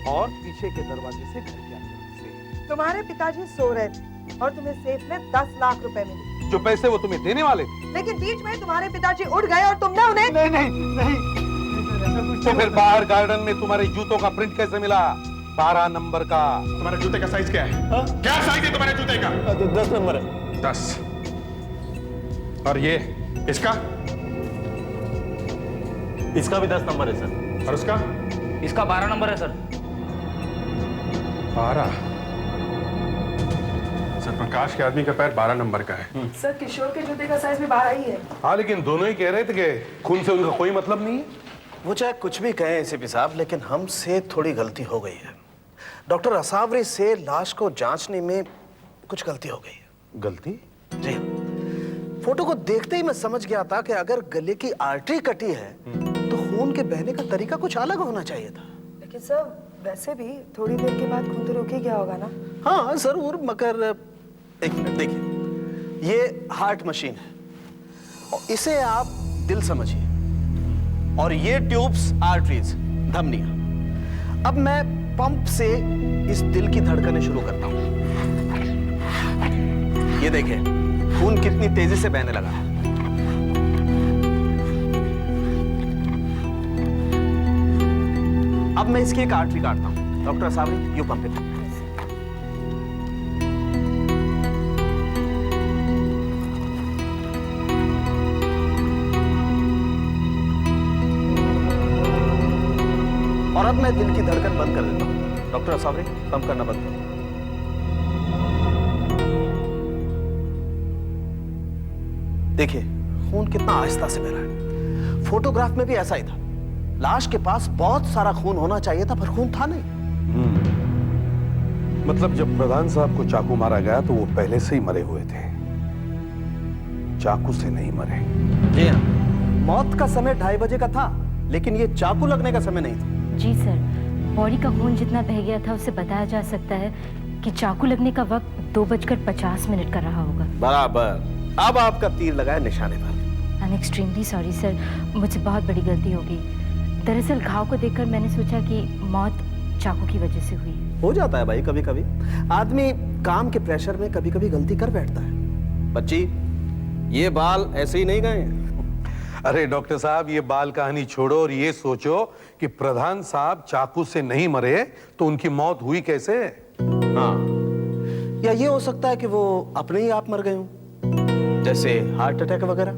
और पीछे के दरवाजे से घर के अंदर घुसे। तुम्हारे पिताजी सो रहे थे और तुम्हें सेफ में 10 लाख रुपए मिले, जो पैसे वो तुम्हें देने वाले थे। लेकिन बीच में तुम्हारे पिताजी उठ गए और तुमने उन्हें नहीं। तो फिर बाहर गार्डन में तुम्हारे जूतों का प्रिंट कैसे मिला? 12 नंबर का। तुम्हारे जूते का साइज क्या है? क्या साइज है तुम्हारे जूते का? 10 नंबर है। 10। और ये इसका? इसका भी 10 नंबर है सर। और उसका? इसका 12 नंबर है सर। 12? सर, प्रकाश के आदमी का पैर 12 नंबर का है। सर, किशोर के जूते का साइज भी 12 ही है। हाँ, लेकिन दोनों ही कह रहे थे कि खून से उनका कोई मतलब नहीं है। वो चाहे कुछ भी कहें एसीपी साहब, लेकिन हमसे थोड़ी गलती हो गई है। डॉक्टर असावरी से लाश को जांचने में कुछ गलती हो गई है। गलती? जी, फोटो को देखते ही मैं समझ गया था कि अगर गले की आर्टरी कटी है तो खून के बहने का तरीका कुछ अलग होना चाहिए था। लेकिन सर, वैसे भी थोड़ी देर के बाद खून तो रुक ही गया होगा ना? हाँ जरूर, मगर एक मिनट देखिए, ये हार्ट मशीन है और इसे आप दिल समझिए, और ये ट्यूब्स आर्टरीज, धमनियां। अब मैं पंप से इस दिल की धड़कनें शुरू करता हूं। ये देखिए, खून कितनी तेजी से बहने लगा है। अब मैं इसकी एक आर्टरी काटता हूं। Doctor Asavari, you pump it. तुरंत मैं दिल की धड़कन बंद कर देता हूँ। डॉक्टर सावरे, पंप करना बंद करो। देखिए खून कितना आहिस्ता से बह रहा है। फोटोग्राफ में भी ऐसा ही था। लाश के पास बहुत सारा खून होना चाहिए था, पर खून था नहीं। मतलब जब प्रधान साहब को चाकू मारा गया तो वो पहले से ही मरे हुए थे, चाकू से नहीं मरे। जी हाँ, मौत का समय 2:30 बजे का था, लेकिन ये चाकू लगने का समय नहीं था। जी सर, बॉडी का खून जितना बह गया था उससे बताया जा सकता है कि चाकू लगने का वक्त 2:50 का रहा होगा। बराबर, अब आपका तीर लगाया निशाने पर। I am extremely sorry sir, मुझसे बहुत बड़ी गलती हो गई। दरअसल घाव को देखकर मैंने सोचा कि मौत चाकू की वजह से हुई। हो जाता है भाई, कभी कभी आदमी काम के प्रेशर में कभी कभी गलती कर बैठता है। बच्ची, ये बाल ऐसे ही नहीं गए। अरे डॉक्टर साहब, ये बाल कहानी छोड़ो और ये सोचो कि प्रधान साहब चाकू से नहीं मरे तो उनकी मौत हुई कैसे? हाँ, या ये हो सकता है कि वो अपने ही आप मर गए हों, जैसे हार्ट अटैक वगैरह,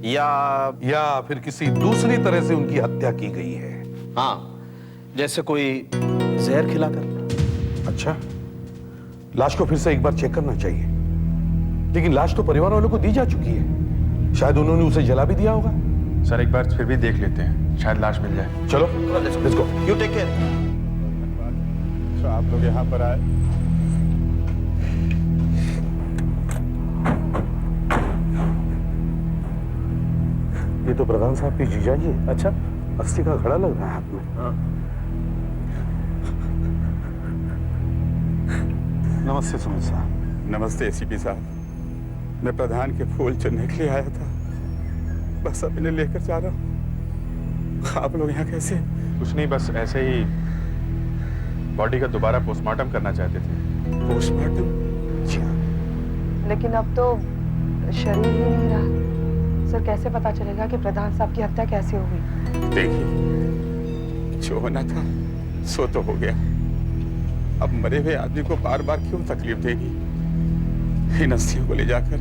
या फिर किसी दूसरी तरह से उनकी हत्या की गई है। हाँ, जैसे कोई जहर खिलाकर। अच्छा, लाश को फिर से एक बार चेक करना चाहिए, लेकिन लाश तो परिवार वालों को दी जा चुकी है, शायद उन्होंने उसे जला भी दिया होगा। सर एक बार फिर भी देख लेते हैं, शायद लाश मिल जाए। चलो let's go. You take care. तो आप लोग यहाँ पर आए। ये तो प्रधान साहब की जीजा जी। अच्छा, अस्थि का घड़ा लग रहा है हाथ में। हाँ। नमस्ते सुमित साहब। नमस्ते एसीपी साहब, मैं प्रधान के फूल चुनने के लिए आया था, बस अब इन्हें लेकर जा रहा हूँ। आप लोग यहाँ कैसे? कुछ नहीं, बस ऐसे ही बॉडी का दोबारा पोस्टमार्टम करना चाहते थे। पोस्टमार्टम? जी हाँ। लेकिन अब तो शरीर ही नहीं रहा सर, कैसे पता चलेगा कि प्रधान साहब की हत्या कैसे हो गई? देखिए, जो होना था सो तो हो गया, अब मरे हुए आदमी को बार बार क्यों तकलीफ देगी? इन अस्थियों को ले जाकर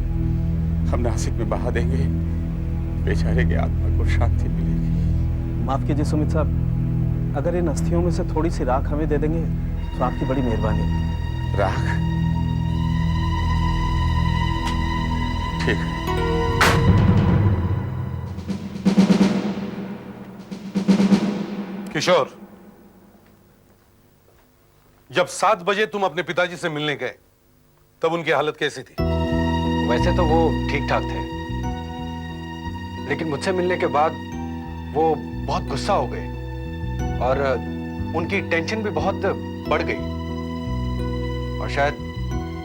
हम नासिक में बहा देंगे, बेचारे की आत्मा को शांति मिलेगी। माफ कीजिए सुमित साहब, अगर इन अस्थियों में से थोड़ी सी राख हमें दे देंगे तो आपकी बड़ी मेहरबानी। राख? ठीक है। किशोर, जब 7 बजे तुम अपने पिताजी से मिलने गए तब उनकी हालत कैसी थी? वैसे तो वो ठीक ठाक थे, लेकिन मुझसे मिलने के बाद वो बहुत गुस्सा हो गए और उनकी टेंशन भी बहुत बढ़ गई और शायद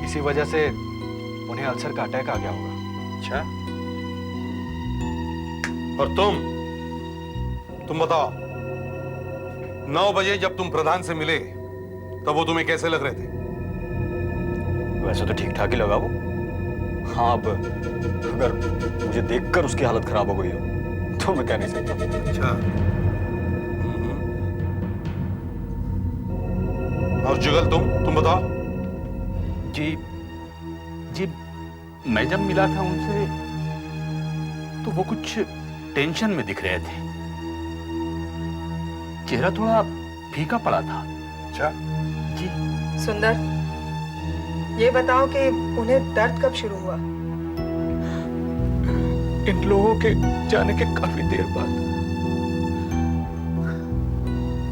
इसी वजह से उन्हें अल्सर का अटैक आ गया होगा। अच्छा, और तुम बताओ, 9 बजे जब तुम प्रधान से मिले तब वो तुम्हें कैसे लग रहे थे? वैसे तो ठीक ठाक ही लगा वो। हाँ, अब अगर मुझे देखकर उसकी हालत खराब हो गई हो तो मैं कह नहीं सकता। अच्छा, और जुगल तुम बताओ। जी, मैं जब मिला था उनसे तो वो कुछ टेंशन में दिख रहे थे, चेहरा थोड़ा फीका पड़ा था। अच्छा जी। सुंदर, ये बताओ कि उन्हें दर्द कब शुरू हुआ? इन लोगों के जाने के काफी देर बाद,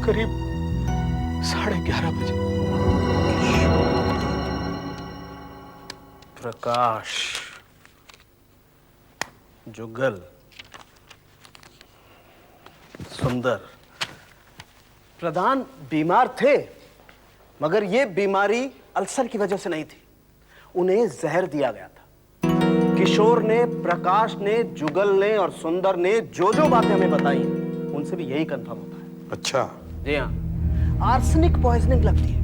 करीब 11:30 बजे। प्रकाश, जुगल, सुंदर, प्रधान बीमार थे, मगर ये बीमारी अल्सर की वजह से नहीं थी, उन्हें जहर दिया गया था। किशोर ने, प्रकाश ने, जुगल ने और सुंदर ने जो जो बातें हमें बताई उनसे भी यही कंफर्म होता है। अच्छा। जी हाँ, आर्सेनिक पॉइजनिंग लगती है,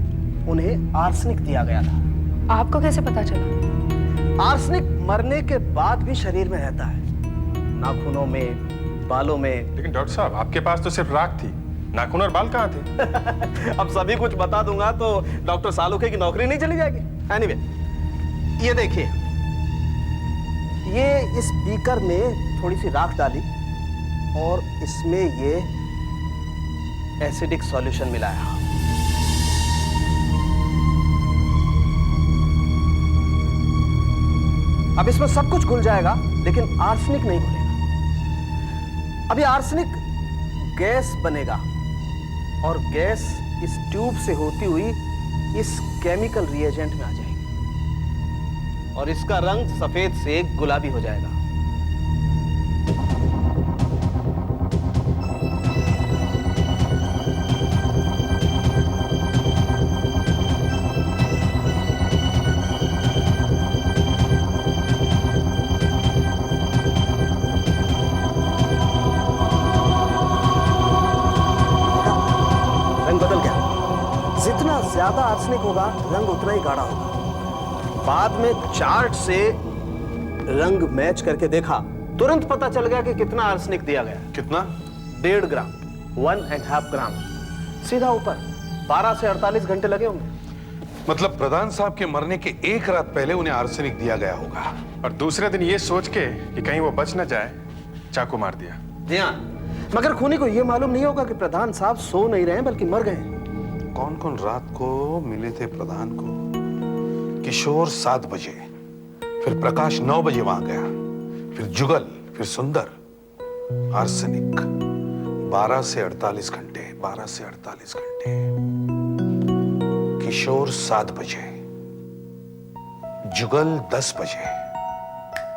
उन्हें आर्सेनिक दिया गया था। आपको कैसे पता चला? आर्सेनिक मरने के बाद भी शरीर में रहता है, नाखूनों में, बालों में। लेकिन डॉक्टर साहब, आपके पास तो सिर्फ राख थी, नाखून और बाल कहाँ थे? अब सभी कुछ बता दूंगा तो डॉक्टर सालुखे की नौकरी नहीं चली जाएगी। एनीवे, ये देखिए, ये इस बीकर में थोड़ी सी राख डाली और इसमें ये एसिडिक सॉल्यूशन मिलाया। अब इसमें सब कुछ घुल जाएगा, लेकिन आर्सेनिक नहीं घुलेगा। अब ये आर्सेनिक गैस बनेगा और गैस इस ट्यूब से होती हुई इस केमिकल रिएजेंट में आ जाएगी और इसका रंग सफेद से गुलाबी हो जाएगा। जितना ज्यादा आर्सेनिक होगा रंग उतना ही गाढ़ा होगा। बाद में चार्ट से रंग मैच करके देखा, तुरंत पता चल गया कि कितना आर्सेनिक दिया गया। कितना? 1.5 ग्राम, 1.5 ग्राम, सीधा ऊपर। 12 से 48 घंटे लगे होंगे। मतलब प्रधान साहब के मरने के एक रात पहले उन्हें आर्सेनिक दिया गया होगा और दूसरे दिन ये सोच के कि कहीं वो बच न जाए, चाकू मार दिया। जी हाँ, मगर खूनी को यह मालूम नहीं होगा कि प्रधान साहब सो नहीं रहे बल्कि मर गए। कौन कौन रात को मिले थे प्रधान को? किशोर 7 बजे, फिर प्रकाश 9 बजे वहां गया, फिर जुगल, फिर सुंदर। आर्सेनिक 12 से 48 घंटे, 12 से 48 घंटे। किशोर 7 बजे, जुगल 10 बजे।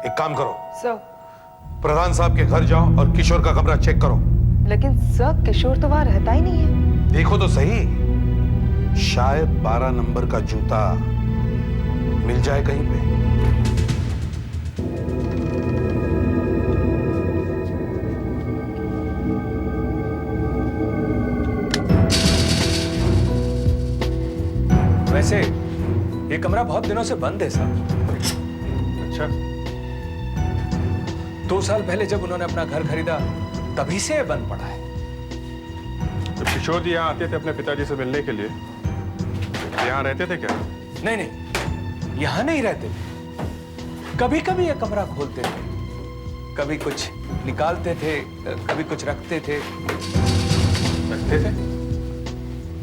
एक काम करो सर, प्रधान साहब के घर जाओ और किशोर का कमरा चेक करो। लेकिन सर किशोर तो वहां रहता ही नहीं है। देखो तो सही, शायद 12 नंबर का जूता मिल जाए कहीं पे। वैसे ये कमरा बहुत दिनों से बंद है साहब। अच्छा, 2 साल पहले जब उन्होंने अपना घर खरीदा तभी से ये बंद पड़ा है। तो किशोर जी यहाँ आते थे अपने पिताजी से मिलने के लिए, यहाँ रहते थे क्या? नहीं नहीं, यहाँ नहीं रहते थे। कभी कभी ये कमरा खोलते थे, कभी कुछ निकालते थे, कभी कुछ रखते थे। रखते थे?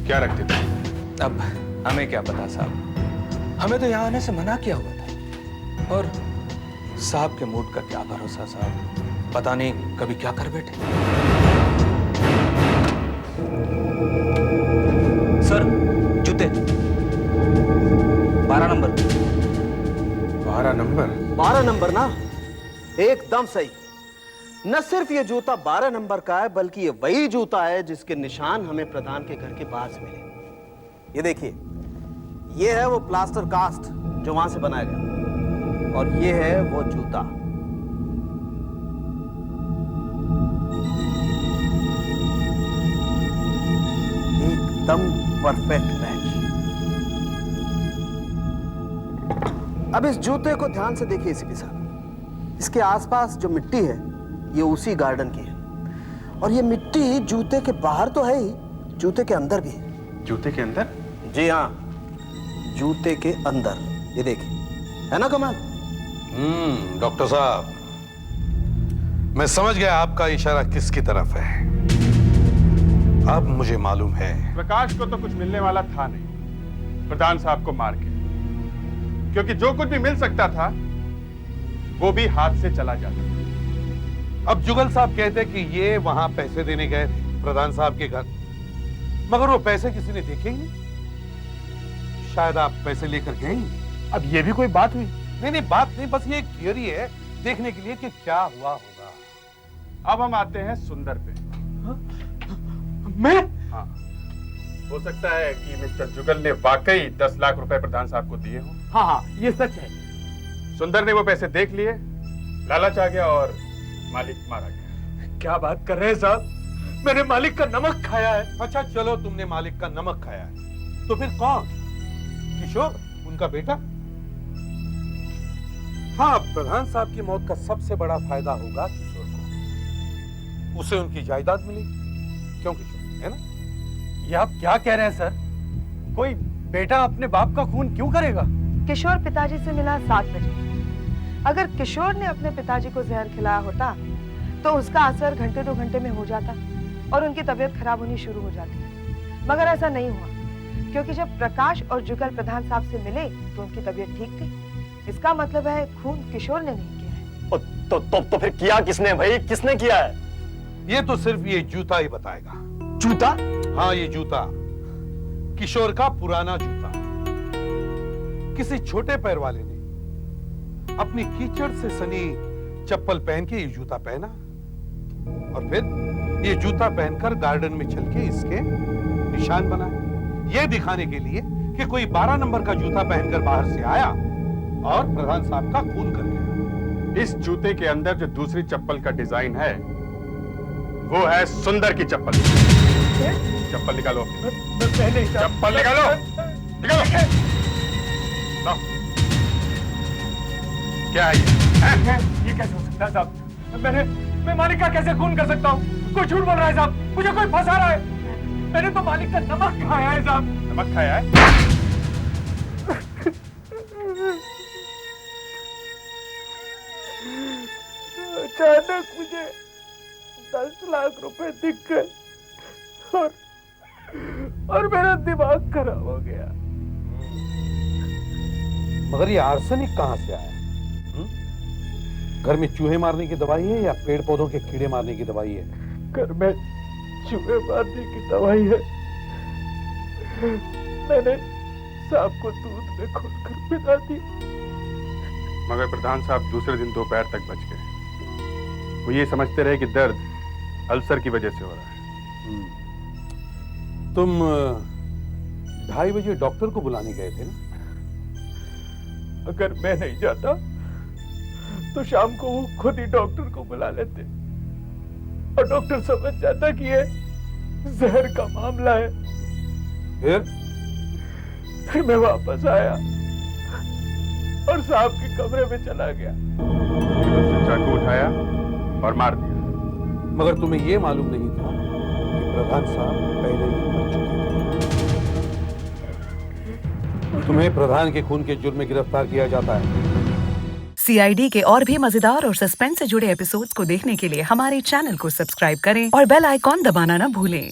क्या रखते थे? अब हमें क्या पता साहब, हमें तो यहाँ आने से मना किया हुआ था। और साहब के मूड का क्या भरोसा साहब, पता नहीं कभी क्या कर बैठे। सर जूते 12 नंबर। 12 नंबर? 12 नंबर ना, एकदम सही। न सिर्फ ये जूता 12 नंबर का है, बल्कि ये वही जूता है जिसके निशान हमें प्रधान के घर के बाहर से मिले। ये देखिए, ये है वो प्लास्टर कास्ट जो वहां से बनाया गया, और ये है वो जूता। एकदम परफेक्ट मैच। अब इस जूते को ध्यान से देखिए सीपी साहब। इसके आसपास जो मिट्टी है ये उसी गार्डन की है, और ये मिट्टी जूते के बाहर तो है ही, जूते के अंदर भी है। जूते के अंदर? जी हाँ, जूते के अंदर। ये देखिए, है ना कमाल? डॉक्टर साहब, मैं समझ गया आपका इशारा किसकी तरफ है। अब मुझे मालूम है। प्रकाश को तो कुछ मिलने वाला था नहीं प्रधान साहब को मार के, क्योंकि जो कुछ भी मिल सकता था वो भी हाथ से चला जाता। अब जुगल साहब कहते कि ये वहां पैसे देने गए थे प्रधान साहब के घर, मगर वो पैसे किसी ने देखे ही नहीं। शायद आप पैसे लेकर गए ही। अब ये भी कोई बात हुई? नहीं, बात नहीं, बस ये एक थियरी है देखने के लिए कि क्या हुआ होगा। अब हम आते हैं सुंदर पे। मैं? हाँ, हो सकता है कि मिस्टर जुगल ने वाकई 10 लाख रुपए प्रधान साहब को दिए हों। हाँ हाँ, ये सच है। सुंदर ने वो पैसे देख लिए, लालच आ गया और मालिक मारा गया। क्या बात कर रहे हैं साहब, मैंने मालिक का नमक खाया है। अच्छा चलो, तुमने मालिक का नमक खाया है, तो फिर कौन? किशोर, उनका बेटा? हाँ, प्रधान साहब की मौत का सबसे बड़ा फायदा होगा किशोर को। उसे उनकी जायदाद मिली। क्यों किशोर, है ना? ये आप क्या कह रहे हैं सर? कोई बेटा अपने बाप का खून क्यों करेगा? किशोर पिताजी से मिला 7 बजे। अगर किशोर ने अपने पिताजी को जहर खिलाया होता तो उसका असर घंटे 2 घंटे में हो जाता। और उनकी तबीयत खराब होनी शुरू हो जाती है। मगर ऐसा नहीं हुआ, क्योंकि जब प्रकाश और जुगल प्रधान साहब से मिले तो उनकी तबीयत ठीक थी। इसका मतलब है खून किशोर ने नहीं किया है। तो फिर किया किसने भाई, किसने किया है? ये तो सिर्फ ये जूता ही बताएगा। जूता? हाँ, ये जूता किशोर का पुराना जूता। किसी छोटे पैर वाले ने अपनी कीचड़ से सनी चप्पल पहन के ये जूता पहना और फिर ये जूता पहनकर गार्डन में चल के इसके निशान बनाए, ये दिखाने के लिए कि कोई 12 नंबर का जूता पहनकर बाहर से आया और प्रधान साहब का खून कर गया। इस जूते के अंदर जो दूसरी चप्पल का डिजाइन है वो है सुंदर की चप्पल। चप्पल निकालो, चप्पल निकालो, निकालो। लाओ। क्या है ये कैसे हो सकता है साहब? मैं मालिक का कैसे खून कर सकता हूँ? कोई झूठ बोल रहा है साहब, मुझे कोई फंसा रहा है। मैंने तो मालिक का नमक खाया है साहब। नमक खाया है? अचानक मुझे 10 लाख रुपए दिख गए और मेरा दिमाग खराब हो गया। मगर ये आर्सेनिक कहां से आया? घर में चूहे मारने की दवाई है या पेड़ पौधों के कीड़े मारने की दवाई है? घर में चूहे मारने की दवाई है। मैंने सांप को दूध में घोलकर पिला दी। मगर प्रधान साहब दूसरे दिन दोपहर तक बच गए। वो ये समझते रहे कि दर्द अल्सर की वजह से हो रहा है। तुम 2:30 बजे डॉक्टर को बुलाने गए थे ना? अगर मैं नहीं जाता तो शाम को वो खुद ही डॉक्टर को बुला लेते और डॉक्टर समझ जाता कि ये जहर का मामला है। फिर मैं वापस आया और साहब के कमरे में चला गया। चाकू उठाया और मार दिया। मगर तुम्हें यह मालूम नहीं था कि प्रधान साहब पहले ही मर चुके थे। तुम्हें प्रधान के खून के जुर्म में गिरफ्तार किया जाता है। CID के और भी मजेदार और सस्पेंस से जुड़े एपिसोड्स को देखने के लिए हमारे चैनल को सब्सक्राइब करें और बेल आइकॉन दबाना ना भूलें।